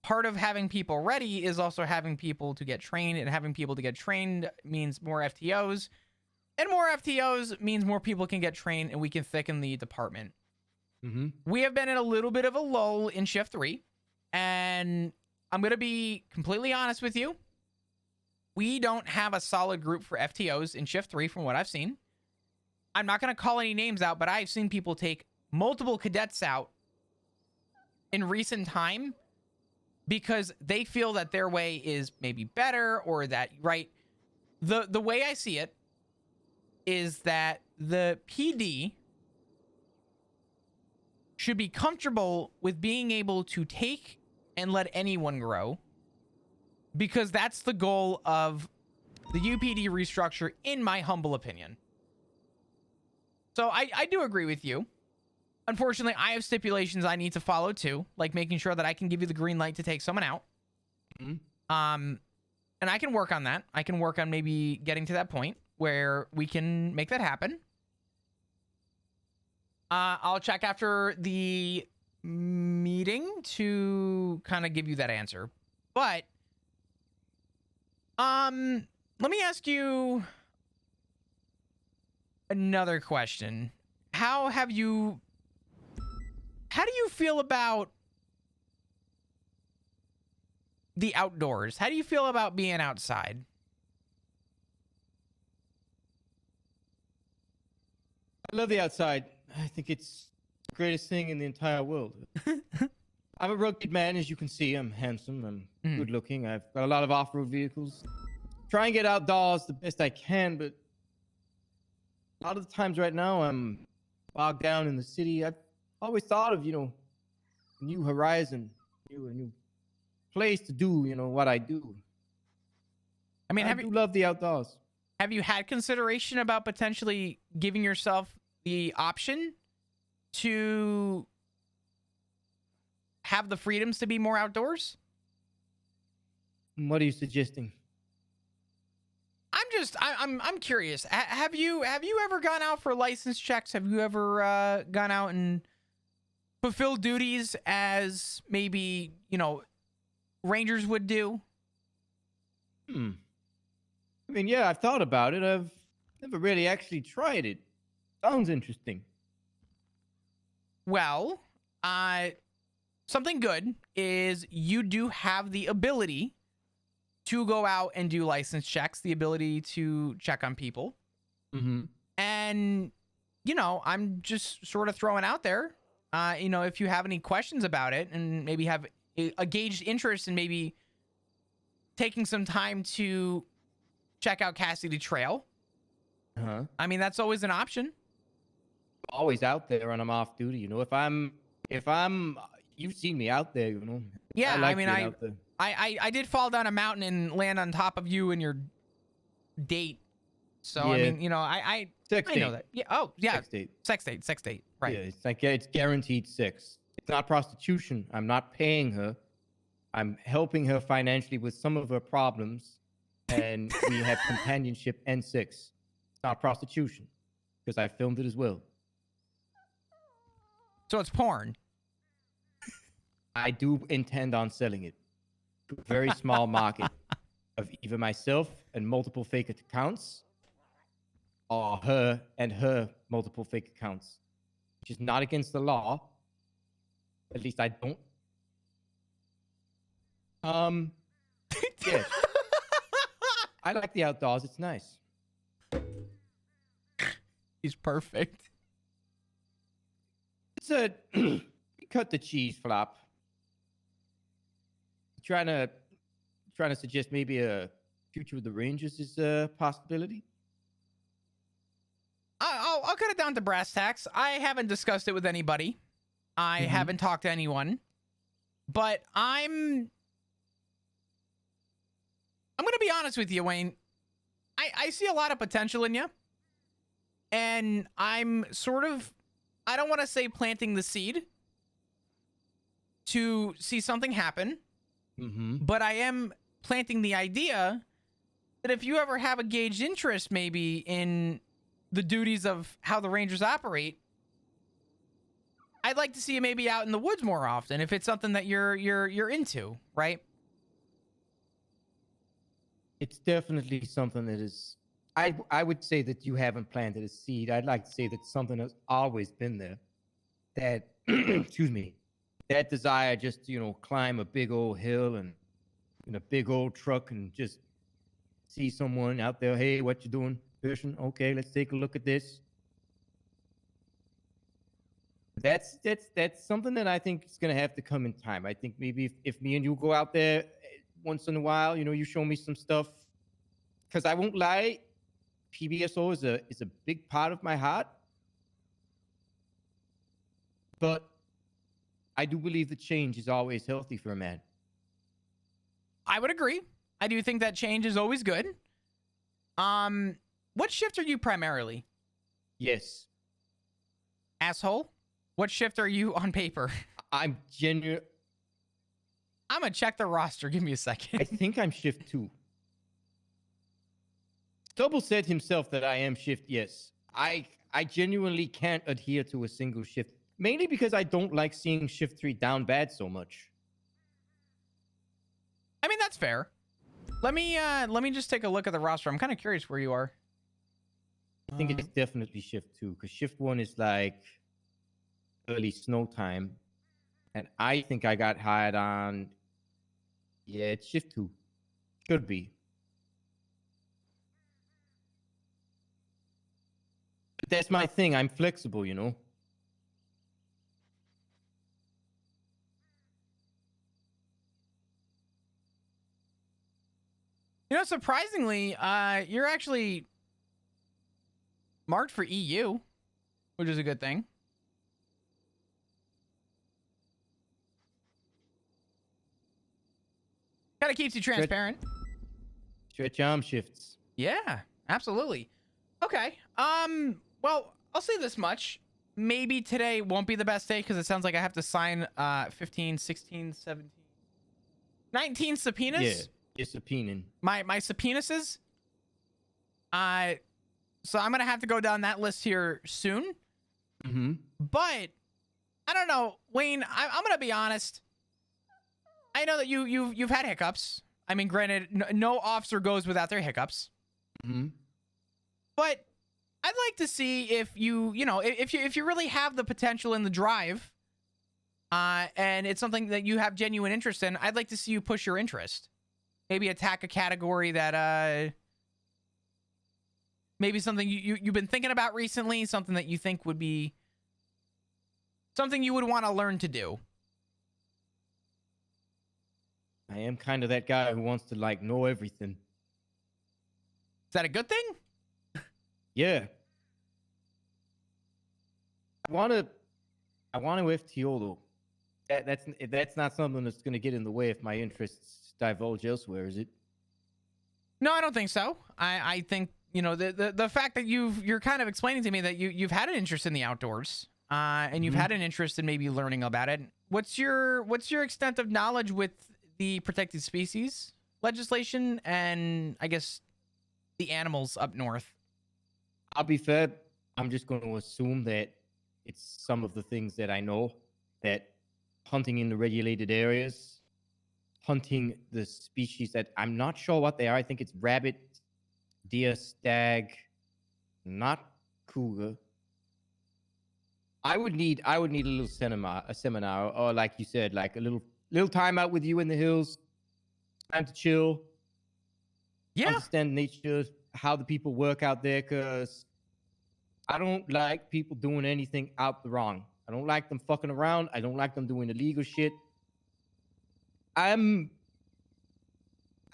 Speaker 4: part of having people ready is also having people to get trained, and having people to get trained means more FTOs, and more FTOs means more people can get trained, and we can thicken the department.
Speaker 9: Mm-hmm.
Speaker 4: We have been in a little bit of a lull in Shift 3, and I'm going to be completely honest with you. We don't have a solid group for FTOs in Shift 3 from what I've seen. I'm not going to call any names out, but I've seen people take multiple cadets out in recent time because they feel that their way is maybe better, or that, right? The way I see it is that the PD should be comfortable with being able to take and let anyone grow, because that's the goal of the UPD restructure, in my humble opinion. So I do agree with you. Unfortunately, I have stipulations I need to follow too, like making sure that I can give you the green light to take someone out.
Speaker 9: Mm-hmm.
Speaker 4: And I can work on that. I can work on maybe getting to that point where we can make that happen. I'll check after the meeting to kind of give you that answer. But let me ask you another question. How do you feel about the outdoors? How do you feel about being outside?
Speaker 9: I love the outside. I think it's the greatest thing in the entire world. I'm a rugged man, as you can see. I'm handsome. I'm good looking. I've got a lot of off-road vehicles. Try and get outdoors the best I can, but a lot of the times right now I'm bogged down in the city. I've always thought of, a new horizon, a new place to do, what I do.
Speaker 4: I mean,
Speaker 9: I do love the outdoors.
Speaker 4: Have you had consideration about potentially giving yourself the option to have the freedoms to be more outdoors?
Speaker 9: What are you suggesting?
Speaker 4: I'm curious. Have you ever gone out for license checks? Have you ever gone out and fulfilled duties as maybe, rangers would do?
Speaker 9: I mean, yeah, I've thought about it. I've never really actually tried it. Sounds interesting.
Speaker 4: Well, something good is you do have the ability to go out and do license checks, the ability to check on people. And, you know, I'm just sort of throwing out there, you know, if you have any questions about it and maybe have a gauged interest in maybe taking some time to check out Cassidy Trail. I mean, that's always an option.
Speaker 9: Always out there when I'm off duty, you know. If I'm, you've seen me out there, you know.
Speaker 4: Yeah,
Speaker 9: I
Speaker 4: mean,
Speaker 9: being out there.
Speaker 4: I did fall down a mountain and land on top of you and your date. So I mean, you know, I know that. Yeah. Oh, yeah. Sex date. Right.
Speaker 9: Yeah, it's like it's guaranteed sex. It's not prostitution. I'm not paying her. I'm helping her financially with some of her problems, and we have companionship and sex. It's not prostitution, because I filmed it as well.
Speaker 4: So it's porn.
Speaker 9: I do intend on selling it to a very small market of either myself and multiple fake accounts, or her and her multiple fake accounts, which is not against the law. At least I don't. Yes. I like the outdoors. It's nice.
Speaker 4: He's perfect.
Speaker 9: It's a cut the cheese flop. Trying to suggest maybe a future with the Rangers is a possibility.
Speaker 4: I'll cut it down to brass tacks. I haven't discussed it with anybody. I haven't talked to anyone, but I'm going to be honest with you, Wayne. I see a lot of potential in you, and I'm sort of, I don't want to say planting the seed to see something happen, but I am planting the idea that if you ever have a gauged interest maybe in the duties of how the Rangers operate, I'd like to see you maybe out in the woods more often if it's something that you're into, right?
Speaker 9: It's definitely something that is, I would say that you haven't planted a seed. I'd like to say that something has always been there. That, excuse me, that desire just to, you know, climb a big old hill and in a big old truck and just see someone out there. Hey, what you doing? Fishing? Okay, let's take a look at this. That's something that I think is gonna have to come in time. I think maybe if me and you go out there once in a while, you know, you show me some stuff. Because I won't lie, PBSO is a big part of my heart. But I do believe that change is always healthy for a man.
Speaker 4: I would agree. I do think that change is always good. What shift are you primarily?
Speaker 9: Yes.
Speaker 4: Asshole? What shift are you on paper?
Speaker 9: I'm genuine.
Speaker 4: I'm gonna check the roster. Give me a second.
Speaker 9: I think I'm shift 2. Stubble said himself that I am shift yes. I genuinely can't adhere to a single shift, mainly because I don't like seeing shift 3 down bad so much.
Speaker 4: I mean, that's fair. Let me just take a look at the roster. I'm kind of curious where you are.
Speaker 9: I think it's definitely shift 2, because shift 1 is like early snow time, and I think I got hired on. Yeah, it's shift 2. Should be. But that's my thing. I'm flexible, you know.
Speaker 4: You know, surprisingly, you're actually marked for EU, which is a good thing. Kind of keeps you transparent.
Speaker 9: Stretch arm shifts.
Speaker 4: Yeah, absolutely. Okay. Well, I'll say this much. Maybe today won't be the best day because it sounds like I have to sign 15, 16, 17, 19 subpoenas.
Speaker 9: Yeah, you're subpoenaing.
Speaker 4: My subpoenases. So I'm gonna have to go down that list here soon. But I don't know, Wayne. I'm gonna be honest. I know that you've had hiccups. I mean, granted, no officer goes without their hiccups.
Speaker 9: Mm-hmm.
Speaker 4: But I'd like to see if if you really have the potential and the drive, and it's something that you have genuine interest in. I'd like to see you push your interest. Maybe attack a category that maybe something you've been thinking about recently, something that you think would be something you would want to learn to do.
Speaker 9: I am kind of that guy who wants to like know everything.
Speaker 4: Is that a good thing?
Speaker 9: Yeah. I want to FTO though. That's not something that's going to get in the way if my interests divulge elsewhere, is it?
Speaker 4: No, I don't think so. I think, you know, the fact that you're kind of explaining to me that you've had an interest in the outdoors, and you've had an interest in maybe learning about it. What's your extent of knowledge with the protected species legislation and I guess the animals up north?
Speaker 9: I'll be fair. I'm just going to assume that it's some of the things that I know, that hunting in the regulated areas, hunting the species that I'm not sure what they are. I think it's rabbit, deer, stag, not cougar. I would need a little seminar, or like you said, like a little time out with you in the hills, time to chill.
Speaker 4: Yeah.
Speaker 9: Understand nature, how the people work out there, because I don't like people doing anything out the wrong. I don't like them fucking around. I don't like them doing illegal shit. I am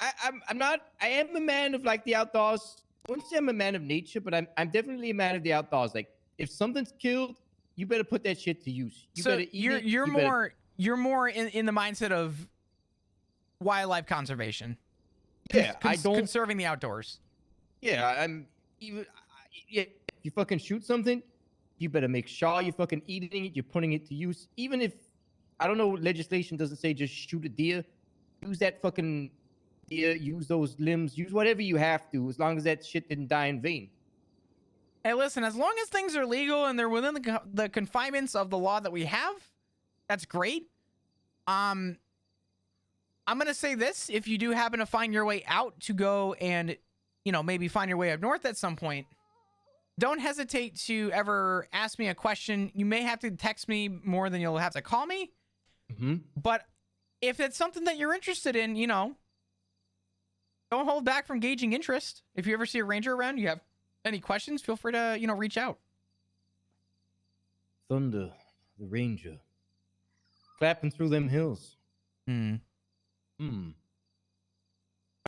Speaker 9: a man of like the outdoors. I wouldn't say I'm a man of nature, but I'm definitely a man of the outdoors. Like if something's killed, you better put that shit to use.
Speaker 4: You're more in the mindset of wildlife conservation.
Speaker 9: Yeah, I don't
Speaker 4: conserving the outdoors.
Speaker 9: Yeah, if you fucking shoot something, you better make sure you're fucking eating it, you're putting it to use. Even if, I don't know, legislation doesn't say just shoot a deer. Use that fucking deer, use those limbs, use whatever you have to, as long as that shit didn't die in vain.
Speaker 4: Hey, listen, as long as things are legal and they're within the confinements of the law that we have, that's great. I'm going to say this. If you do happen to find your way out to go and, you know, maybe find your way up north at some point, don't hesitate to ever ask me a question. You may have to text me more than you'll have to call me.
Speaker 9: Mm-hmm.
Speaker 4: But if it's something that you're interested in, you know, don't hold back from gauging interest. If you ever see a ranger around, you have any questions, feel free to, you know, reach out.
Speaker 9: Thunder, the ranger, clapping through them hills.
Speaker 4: Gonna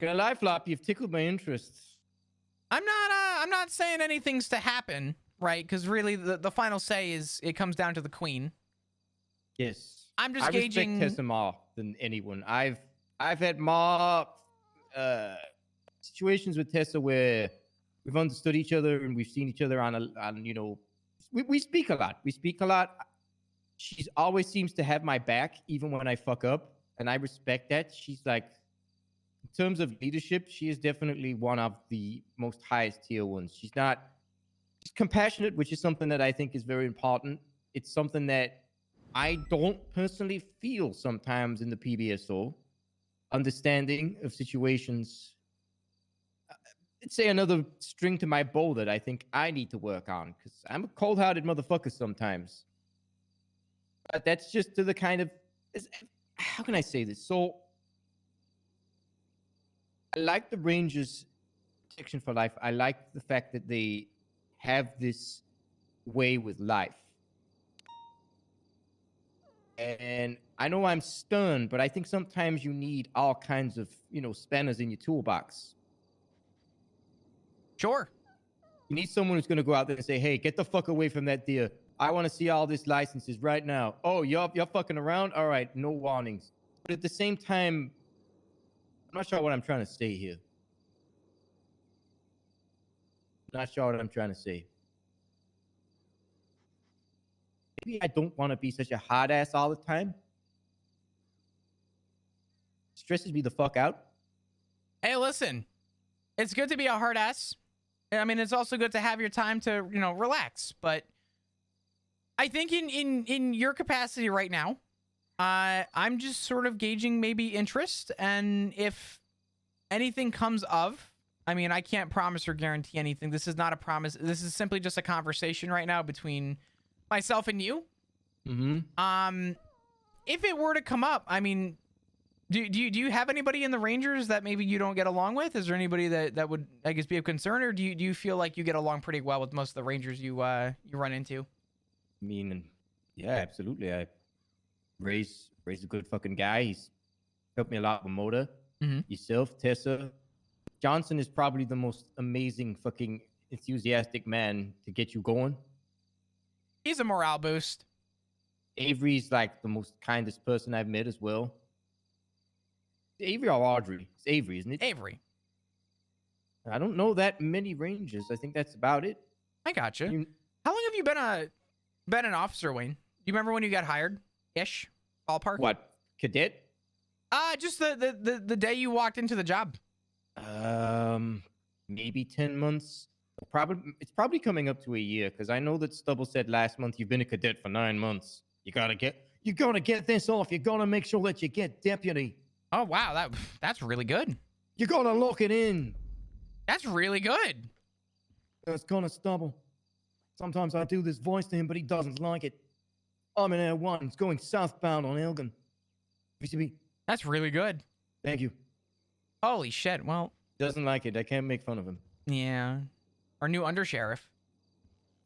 Speaker 9: lie, Flop, you've tickled my interests.
Speaker 4: I'm not saying anything's to happen, right? Because really, the final say is it comes down to the queen.
Speaker 9: Yes.
Speaker 4: I'm just gauging.
Speaker 9: I respect Tessa more than anyone. I've had more situations with Tessa where we've understood each other and we've seen each other on you know, we speak a lot. We speak a lot. She always seems to have my back, even when I fuck up, and I respect that. She's like, in terms of leadership, she is definitely one of the most highest tier ones. She's compassionate, which is something that I think is very important. It's something that I don't personally feel sometimes in the PBSO. Understanding of situations. I'd say another string to my bow that I think I need to work on, because I'm a cold-hearted motherfucker sometimes. But that's just to the kind of, how can I say this? So, I like the Rangers' protection for life. I like the fact that they have this way with life. And I know I'm stern, but I think sometimes you need all kinds of, you know, spanners in your toolbox.
Speaker 4: Sure.
Speaker 9: You need someone who's going to go out there and say, hey, get the fuck away from that deer. I want to see all these licenses right now. Oh, you're fucking around? All right, no warnings. But at the same time, I'm not sure what I'm trying to say here. Not sure what I'm trying to say. Maybe I don't want to be such a hard ass all the time. Stresses me the fuck out.
Speaker 4: Hey, listen, it's good to be a hard ass. I mean, it's also good to have your time to, you know, relax. But I think in your capacity right now, I'm just sort of gauging maybe interest, and if anything comes of, I mean, I can't promise or guarantee anything. This is not a promise. This is simply just a conversation right now between myself and you.
Speaker 9: Mm-hmm.
Speaker 4: If it were to come up, I mean, do you have anybody in the Rangers that maybe you don't get along with? Is there anybody that would, I guess, be of concern, or do you feel like you get along pretty well with most of the Rangers you run into?
Speaker 9: I mean, yeah, absolutely. I raised a good fucking guy. He's helped me a lot with motor. Yourself, Tessa. Johnson is probably the most amazing fucking enthusiastic man to get you going.
Speaker 4: He's a morale boost.
Speaker 9: Avery's like the most kindest person I've met as well. Avery or Audrey? It's Avery, isn't it?
Speaker 4: Avery.
Speaker 9: I don't know that many Rangers. I think that's about it.
Speaker 4: I gotcha. How long have you been an officer, Wayne? Do you remember when you got hired? Ish? Ballpark?
Speaker 9: What? Cadet?
Speaker 4: Just the day you walked into the job.
Speaker 9: Maybe 10 months. It's probably coming up to a year, because I know that Stubble said last month you've been a cadet for 9 months. You're gonna get this off. You're gonna make sure that you get deputy.
Speaker 4: Oh wow, that's really good.
Speaker 9: You're gonna lock it in.
Speaker 4: That's really good.
Speaker 9: That's gonna Stubble. Sometimes I do this voice to him, but he doesn't like it. I'm in Air 1. It's going southbound on Elgin. VCB.
Speaker 4: That's really good.
Speaker 9: Thank you.
Speaker 4: Holy shit. Well,
Speaker 9: doesn't like it. I can't make fun of him.
Speaker 4: Yeah. Our new undersheriff.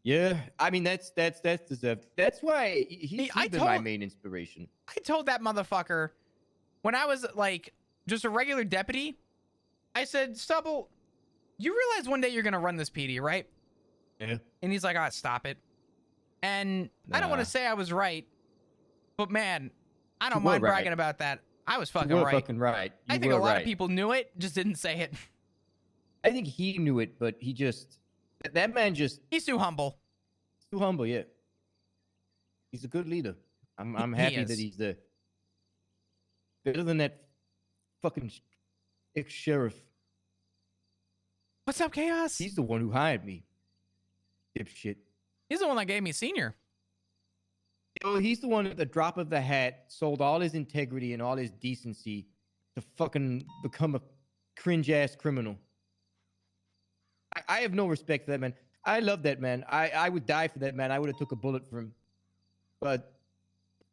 Speaker 9: Yeah, I mean that's deserved. That's why he's been my main inspiration.
Speaker 4: I told that motherfucker when I was like just a regular deputy, I said, Stubble, you realize one day you're gonna run this PD, right?
Speaker 9: Yeah.
Speaker 4: And he's like, "Ah, stop it." And I don't want to say I was right, but man, I don't mind bragging about that. I was fucking right.
Speaker 9: Fucking right.
Speaker 4: I think a lot of people knew it, just didn't say it.
Speaker 9: I think he knew it, but that man he's
Speaker 4: too humble.
Speaker 9: Too humble, yeah. He's a good leader. I'm happy that he's there. Better than that fucking ex-sheriff.
Speaker 4: What's up, Chaos?
Speaker 9: He's the one who hired me. Dipshit.
Speaker 4: He's the one that gave me senior.
Speaker 9: Oh, he's the one at the drop of the hat sold all his integrity and all his decency to fucking become a cringe-ass criminal. I have no respect for that man. I love that man. I would die for that man. I would have took a bullet for him. But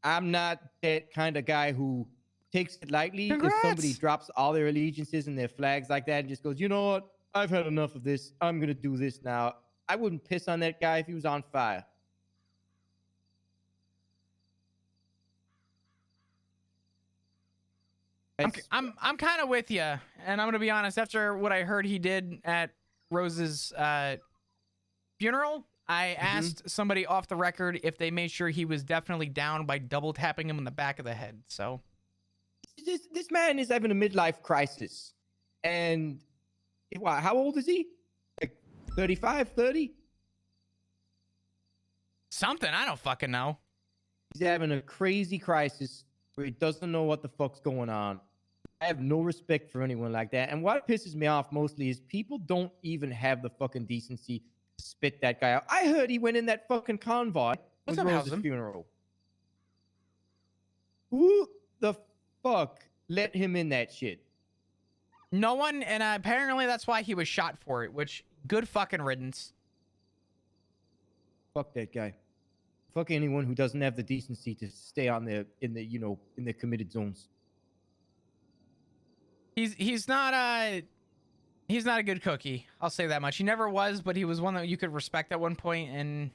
Speaker 9: I'm not that kind of guy who takes it lightly if somebody drops all their allegiances and their flags like that and just goes, you know what? I've had enough of this. I'm going to do this now. I wouldn't piss on that guy if he was on fire.
Speaker 4: I'm kind of with you, and I'm gonna be honest. After what I heard he did at Rose's funeral, I asked somebody off the record if they made sure he was definitely down by double tapping him in the back of the head. So
Speaker 9: this man is having a midlife crisis, and how old is he? Like 35, 30?
Speaker 4: Something, I don't fucking know.
Speaker 9: He's having a crazy crisis where he doesn't know what the fuck's going on. I have no respect for anyone like that. And what pisses me off mostly is people don't even have the fucking decency to spit that guy out. I heard he went in that fucking convoy with Rose's funeral. Who the fuck let him in that shit?
Speaker 4: No one, and apparently that's why he was shot for it, which, good fucking riddance.
Speaker 9: Fuck that guy. Fuck anyone who doesn't have the decency to stay on in their committed zones.
Speaker 4: He's not a good cookie. I'll say that much. He never was, but he was one that you could respect at one point, and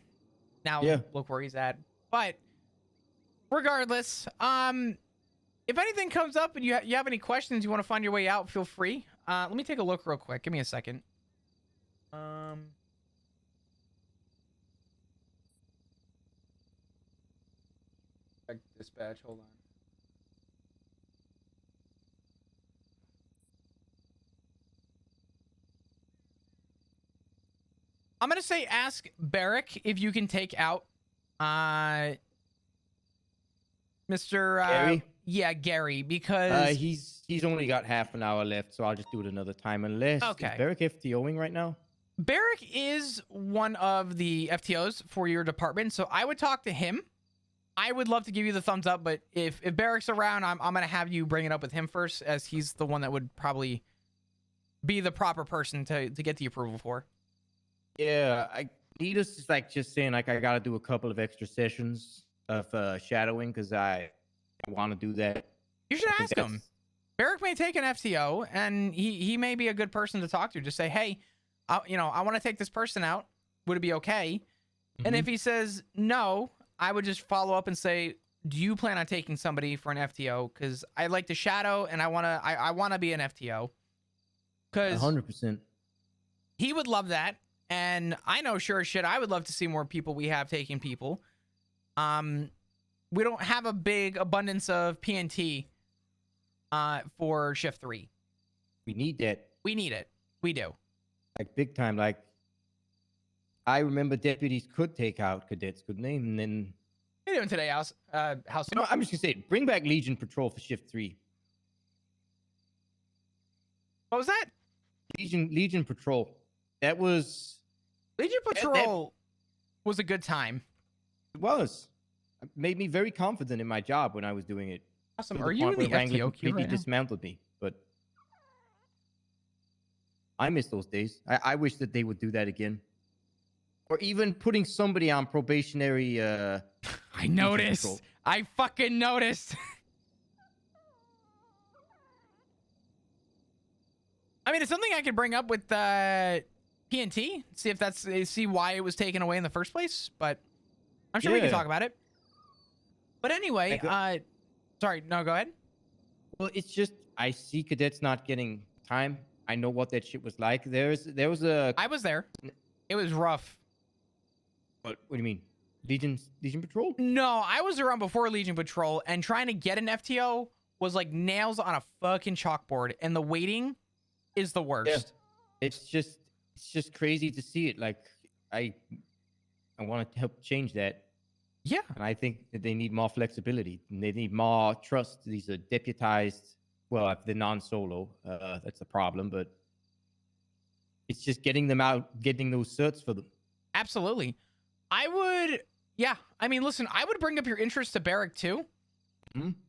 Speaker 4: now look where he's at. But regardless, if anything comes up and you have any questions, you want to find your way out, feel free. Let me take a look real quick. Give me a second.
Speaker 13: Dispatch, hold on.
Speaker 4: I'm gonna say ask Barrick if you can take out Mr.
Speaker 9: Gary?
Speaker 4: Yeah, Gary, because
Speaker 9: he's only got half an hour left, so I'll just do it another time. Unless is Barrick FTOing right now?
Speaker 4: Barrick is one of the FTOs for your department, so I would talk to him. I would love to give you the thumbs up, but if Barrick's around, I'm gonna have you bring it up with him first, as he's the one that would probably be the proper person to get the approval for.
Speaker 9: Yeah, Nita's is like just saying like I gotta do a couple of extra sessions of shadowing because I want to do that.
Speaker 4: You should ask him. Barrick may take an FTO, and he may be a good person to talk to. Just say, hey, I want to take this person out. Would it be okay? And if he says no, I would just follow up and say, do you plan on taking somebody for an FTO? Because I like to shadow, and I wanna be an FTO. Because
Speaker 9: 100%.
Speaker 4: He would love that, and I know sure as shit I would love to see more people we have taking people. We don't have a big abundance of PNT for shift 3.
Speaker 9: We need that.
Speaker 4: We need it. We do.
Speaker 9: Like big time. Like I remember deputies could take out cadets, couldn't they? And then
Speaker 4: What are you doing today, House?
Speaker 9: No, I'm just gonna say, bring back Legion Patrol for shift 3.
Speaker 4: What was that?
Speaker 9: Legion Patrol. That was
Speaker 4: Legion Patrol was a good time.
Speaker 9: It was. It made me very confident in my job when I was doing it.
Speaker 4: Awesome. Are you in the FTO queue right now?
Speaker 9: Dismantled me, but I miss those days. I wish that they would do that again. Or even putting somebody on probationary.
Speaker 4: I noticed. I fucking noticed. I mean, it's something I could bring up with PNT. See why it was taken away in the first place. But I'm sure we can talk about it. But anyway, sorry, no, go ahead.
Speaker 9: Well, it's just I see cadets not getting time. I know what that shit was like. There was a.
Speaker 4: I was there. It was rough.
Speaker 9: What do you mean? Legion Patrol?
Speaker 4: No, I was around before Legion Patrol, and trying to get an FTO was like nails on a fucking chalkboard, and the waiting is the worst.
Speaker 9: Yeah. It's just crazy to see it. Like I want to help change that.
Speaker 4: Yeah.
Speaker 9: And I think that they need more flexibility. And they need more trust. These are deputized. Well, if they're non-solo, that's a problem. But it's just getting them out, getting those certs for them.
Speaker 4: Absolutely. I mean, listen, I would bring up your interest to Barrick too.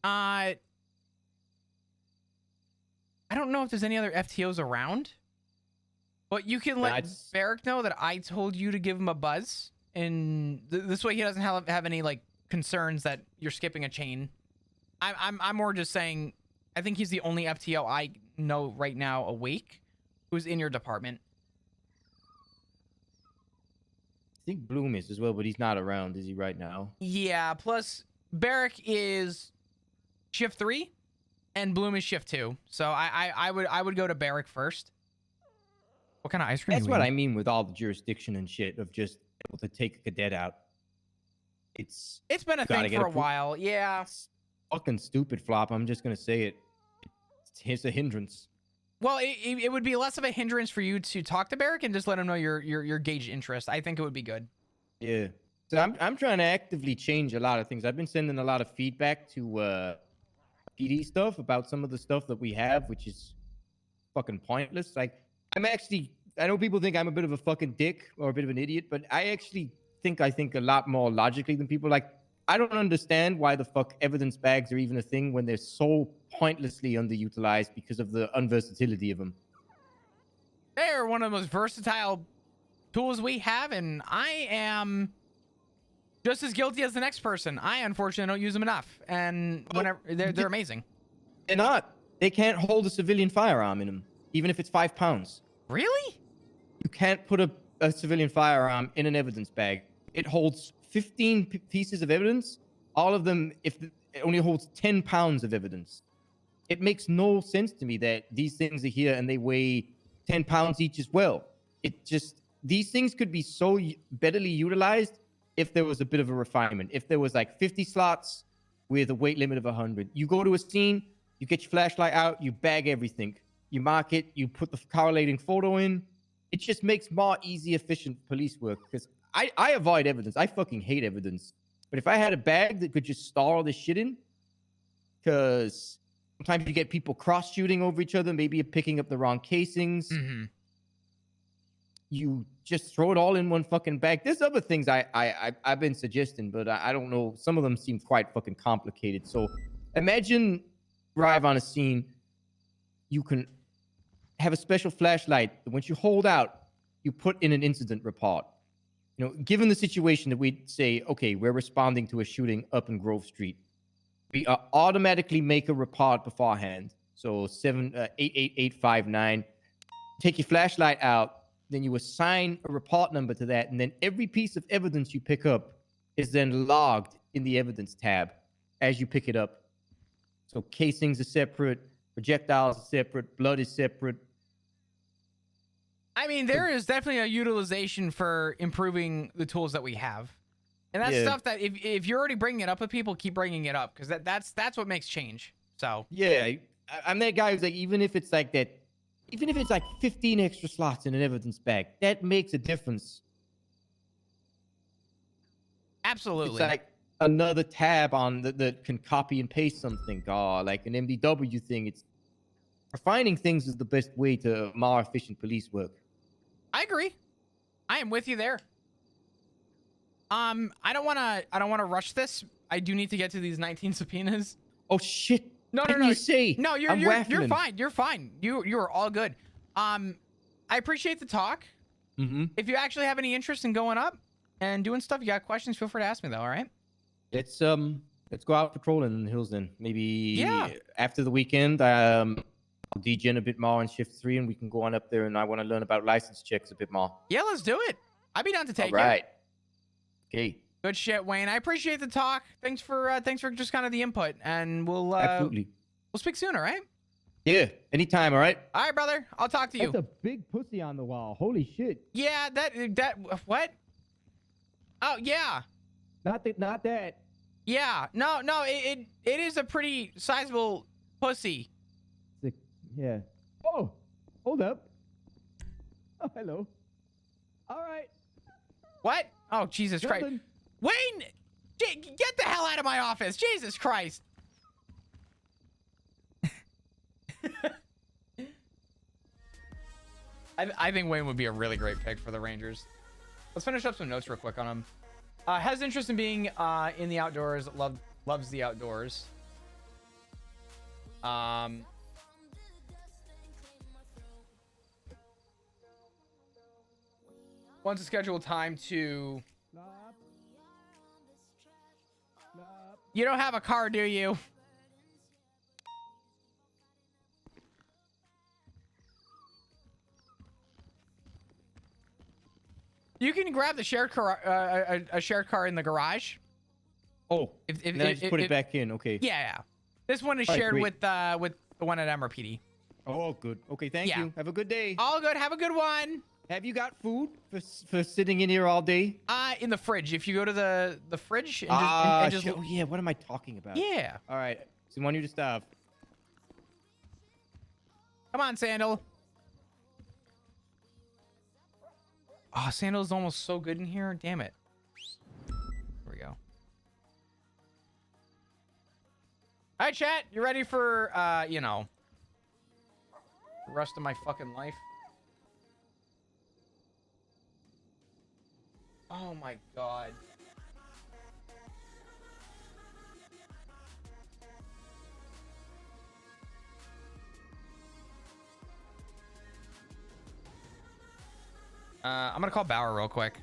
Speaker 4: I don't know if there's any other FTOs around, but you can let Barrick know that I told you to give him a buzz, and this way he doesn't have any like concerns that you're skipping a chain. I'm more just saying, I think he's the only FTO I know right now awake who's in your department.
Speaker 9: I think Bloom is as well, but he's not around, is he, right now?
Speaker 4: Yeah, plus Barrick is shift 3 and Bloom is shift 2. So I would go to Barrick first. What kind of ice cream?
Speaker 9: That's what I mean with all the jurisdiction and shit of just able to take a cadet out. It's
Speaker 4: been a thing for a while. Yeah.
Speaker 9: It's fucking stupid, Flop. I'm just gonna say it. It's a hindrance.
Speaker 4: Well, it would be less of a hindrance for you to talk to Barrick and just let him know your gauge interest. I think it would be good.
Speaker 9: Yeah. So I'm trying to actively change a lot of things. I've been sending a lot of feedback to PD stuff about some of the stuff that we have, which is fucking pointless. Like, I know people think I'm a bit of a fucking dick or a bit of an idiot, but I actually think a lot more logically than people. Like, I don't understand why the fuck evidence bags are even a thing when they're so pointlessly underutilized because of the unversatility of them.
Speaker 4: They're one of the most versatile tools we have, and I am just as guilty as the next person. I unfortunately don't use them enough, and whenever they're amazing.
Speaker 9: They're not. They can't hold a civilian firearm in them, even if it's 5 pounds.
Speaker 4: Really?
Speaker 9: You can't put a civilian firearm in an evidence bag. It holds 15 pieces of evidence. All of them, it only holds 10 pounds of evidence. It makes no sense to me that these things are here and they weigh 10 pounds each as well. These things could be so betterly utilized if there was a bit of a refinement. If there was like 50 slots with a weight limit of 100. You go to a scene, you get your flashlight out, you bag everything. You mark it, you put the correlating photo in. It just makes more easy, efficient police work. Because I avoid evidence. I fucking hate evidence. But if I had a bag that could just store all this shit in, because sometimes you get people cross-shooting over each other. Maybe you're picking up the wrong casings.
Speaker 4: Mm-hmm.
Speaker 9: you just throw it all in one fucking bag. There's other things I've been suggesting, but I don't know. Some of them seem quite fucking complicated. So imagine arrive on a scene. You can have a special flashlight that once you hold out, you put in an incident report. You know, given the situation that we say, okay, we're responding to a shooting up in Grove Street, we automatically make a report beforehand. So 88859. Take your flashlight out, then you assign a report number to that, and then every piece of evidence you pick up is then logged in the evidence tab as you pick it up. So casings are separate, projectiles are separate, blood is separate.
Speaker 4: I mean, there is definitely a utilization for improving the tools that we have. And that's stuff that if you're already bringing it up with people, keep bringing it up, because that's what makes change. So
Speaker 9: yeah, I'm that guy who's like, even if it's like 15 extra slots in an evidence bag, that makes a difference.
Speaker 4: Absolutely.
Speaker 9: It's like another tab on that can copy and paste something, or like an MDW thing. It's refining things is the best way to more efficient police work.
Speaker 4: I agree. I am with you there. I don't want to rush this. I do need to get to these 19 subpoenas.
Speaker 9: Oh shit.
Speaker 4: No.
Speaker 9: You say?
Speaker 4: No, you're fine. You're fine. You are all good. I appreciate the talk.
Speaker 9: Mm-hmm.
Speaker 4: If you actually have any interest in going up and doing stuff, you got questions, feel free to ask me though, all right?
Speaker 9: Let's go out patrolling in the hills then. Maybe after the weekend, I'll degen a bit more on shift 3 and we can go on up there, and I want to learn about license checks a bit more.
Speaker 4: Yeah, let's do it. I'd be down to take it.
Speaker 9: All right. Okay.
Speaker 4: Good shit, Wayne. I appreciate the talk. Thanks for just kind of the input, and we'll
Speaker 9: absolutely.
Speaker 4: We'll speak soon, all right?
Speaker 9: Yeah, anytime, all right?
Speaker 4: All right, brother. I'll talk to you.
Speaker 9: That's a big pussy on the wall. Holy shit.
Speaker 4: Yeah, that what? Oh, yeah.
Speaker 9: Not that.
Speaker 4: Yeah. No, it is a pretty sizable pussy.
Speaker 9: Yeah. Oh, hold up. Oh, hello. All right.
Speaker 4: What? Oh, Jesus Christ. Wayne, get the hell out of my office. Jesus Christ. I think Wayne would be a really great pick for the Rangers. Let's finish up some notes real quick on him. Has interest in being in the outdoors. Loves the outdoors. Wants to schedule time to... You don't have a car, do you? You can grab the shared car, a shared car in the garage.
Speaker 9: Oh, then I just put it back in. Okay.
Speaker 4: Yeah. This one is shared with the one at MRPD.
Speaker 9: Oh, good. Okay, thank you. Have a good day.
Speaker 4: All good. Have a good one.
Speaker 9: Have you got food for sitting in here all day?
Speaker 4: In the fridge. If you go to the fridge and just
Speaker 9: oh yeah. What am I talking about?
Speaker 4: Yeah.
Speaker 9: All right. So I want you to stop.
Speaker 4: Come on, Sandal. Oh, Sandal's almost so good in here. Damn it. Here we go. All right, chat. You ready for, the rest of my fucking life? Oh, my God. I'm gonna call Bauer real quick.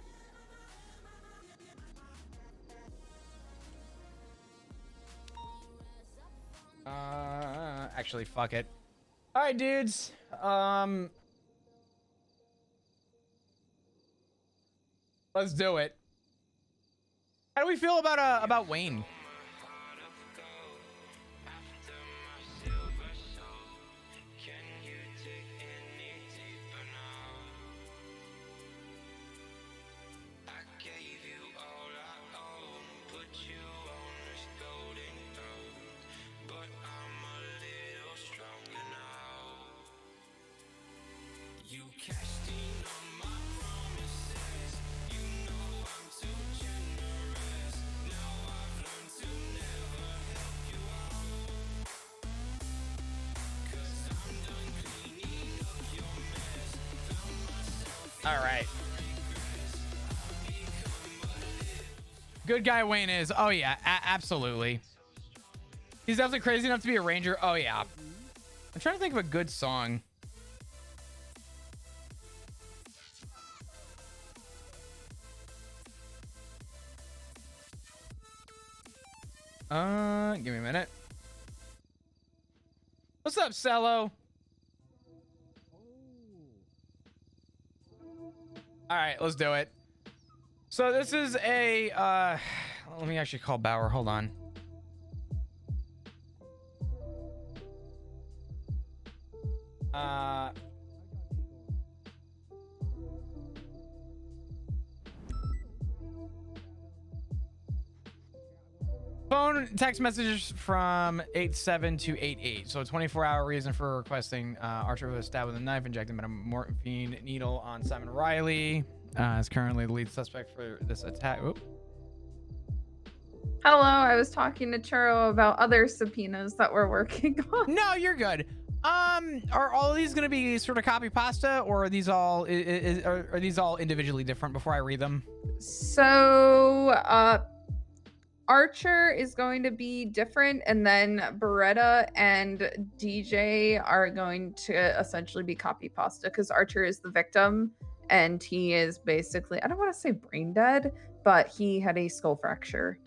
Speaker 4: Actually, fuck it. All right, dudes. Let's do it. How do we feel about Wayne? All right. Good guy Wayne is. Oh, yeah, absolutely. He's definitely crazy enough to be a ranger. Oh, yeah. I'm trying to think of a good song. Give me a minute. What's up, Cello? All right, let's do it. So this is a, let me actually call Bauer. Hold on. Phone text messages from 87 to 88. So a 24-hour reason for requesting Archer was stabbed with a knife, injected morphine needle on Simon Riley. Is currently the lead suspect for this attack. Oop.
Speaker 11: Hello, I was talking to Churro about other subpoenas that we're working on.
Speaker 4: No, you're good. Are all of these going to be sort of copy pasta, or are these all are these all individually different before I read them?
Speaker 11: So, Archer is going to be different, and then Beretta and DJ are going to essentially be copy pasta because Archer is the victim, and he is basically, I don't want to say brain dead, but he had a skull fracture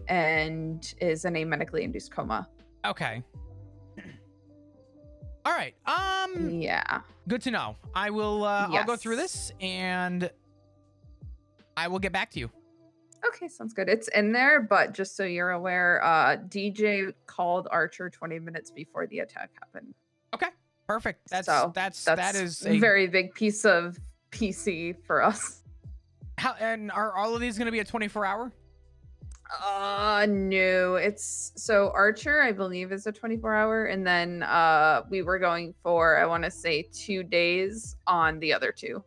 Speaker 11: and is in a medically induced coma.
Speaker 4: Okay. All right.
Speaker 11: Yeah.
Speaker 4: Good to know. I will. I'll go through this and I will get back to you.
Speaker 11: Okay, sounds good. It's in there, but just so you're aware, DJ called Archer 20 minutes before the attack happened.
Speaker 4: Okay, perfect. That is
Speaker 11: a very big piece of PC for us.
Speaker 4: How and are all of these going to be a 24-hour?
Speaker 11: No. It's so Archer, I believe, is a 24-hour, and then we were going for, I want to say, 2 days on the other two.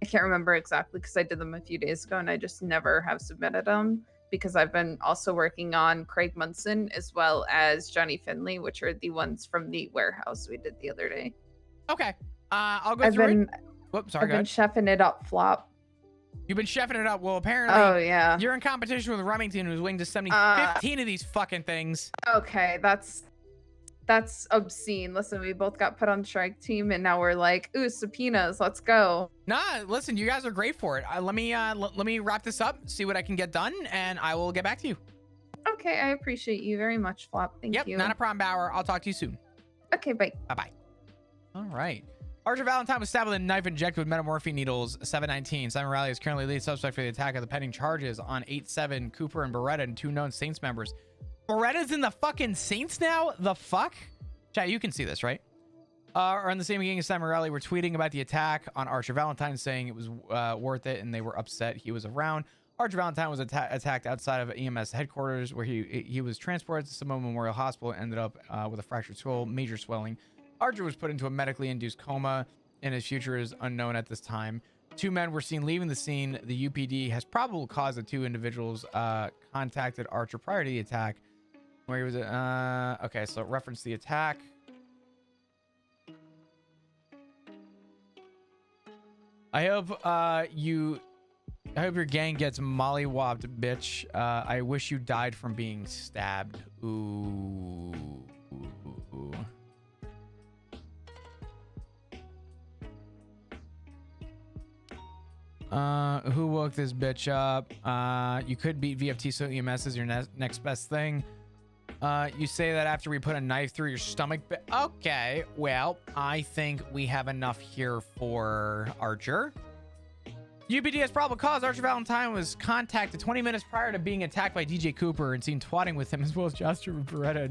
Speaker 11: I can't remember exactly because I did them a few days ago and I just never have submitted them because I've been also working on Craig Munson as well as Johnny Finley, which are the ones from the warehouse we did the other day.
Speaker 4: Okay. I'll go through it. Whoops, sorry,
Speaker 11: I've been chefing it up, Flop.
Speaker 4: You've been chefing it up. Well, apparently,
Speaker 11: oh yeah,
Speaker 4: you're in competition with Remington, who's willing to send me 15 of these fucking things.
Speaker 11: Okay, that's obscene. Listen, we both got put on strike team, and now we're like, ooh, subpoenas, let's go.
Speaker 4: Nah, listen, you guys are great for it. Let me wrap this up, see what I can get done, and I will get back to you.
Speaker 11: Okay, I appreciate you very much, Flop. Thank you.
Speaker 4: Yep, not a problem, Bauer. I'll talk to you soon.
Speaker 11: Okay, bye.
Speaker 4: Bye-bye. All right. Archer Valentine was stabbed with a knife injected with metamorphine needles. 719. Simon Riley is currently lead suspect for the attack of the pending charges on 8-7, Cooper and Beretta, and 2 known Saints members. Beretta's in the fucking Saints now? The fuck? Chat, you can see this, right? Are in the same gang as Simon Riley were tweeting about the attack on Archer Valentine, saying it was worth it, and they were upset he was around. Archer Valentine was attacked outside of EMS headquarters, where he was transported to Samoa Memorial Hospital and ended up with a fractured skull, major swelling. Archer was put into a medically induced coma, and his future is unknown at this time. 2 men were seen leaving the scene. The UPD has probable cause that 2 individuals contacted Archer prior to the attack, where he was okay, so reference the attack. I hope your gang gets mollywopped, bitch. I wish you died from being stabbed. Ooh. Who woke this bitch up? You could beat VFT, so EMS is your next best thing. You say that after we put a knife through your stomach. Okay, well, I think we have enough here for Archer. UPD has probable cause. Archer Valentine was contacted 20 minutes prior to being attacked by DJ Cooper and seen twatting with him, as well as Joshua Beretta,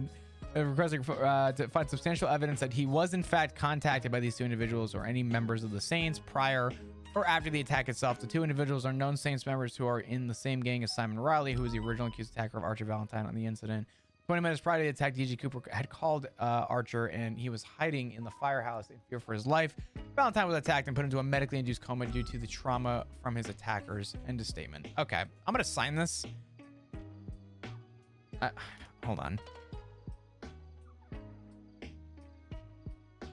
Speaker 4: and requesting to find substantial evidence that he was in fact contacted by these 2 individuals or any members of the Saints prior or after the attack itself. The 2 individuals are known Saints members who are in the same gang as Simon Riley, who was the original accused attacker of Archer Valentine on the incident. 20 minutes prior to the attack, DJ Cooper had called Archer, and he was hiding in the firehouse in fear for his life. Valentine was attacked and put into a medically induced coma due to the trauma from his attackers. End of statement. Okay, I'm gonna sign this. Hold on.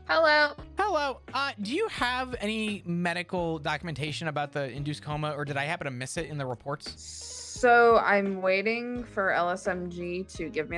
Speaker 11: Hello.
Speaker 4: Hello. Do you have any medical documentation about the induced coma, or did I happen to miss it in the reports?
Speaker 11: So I'm waiting for LSMG to give me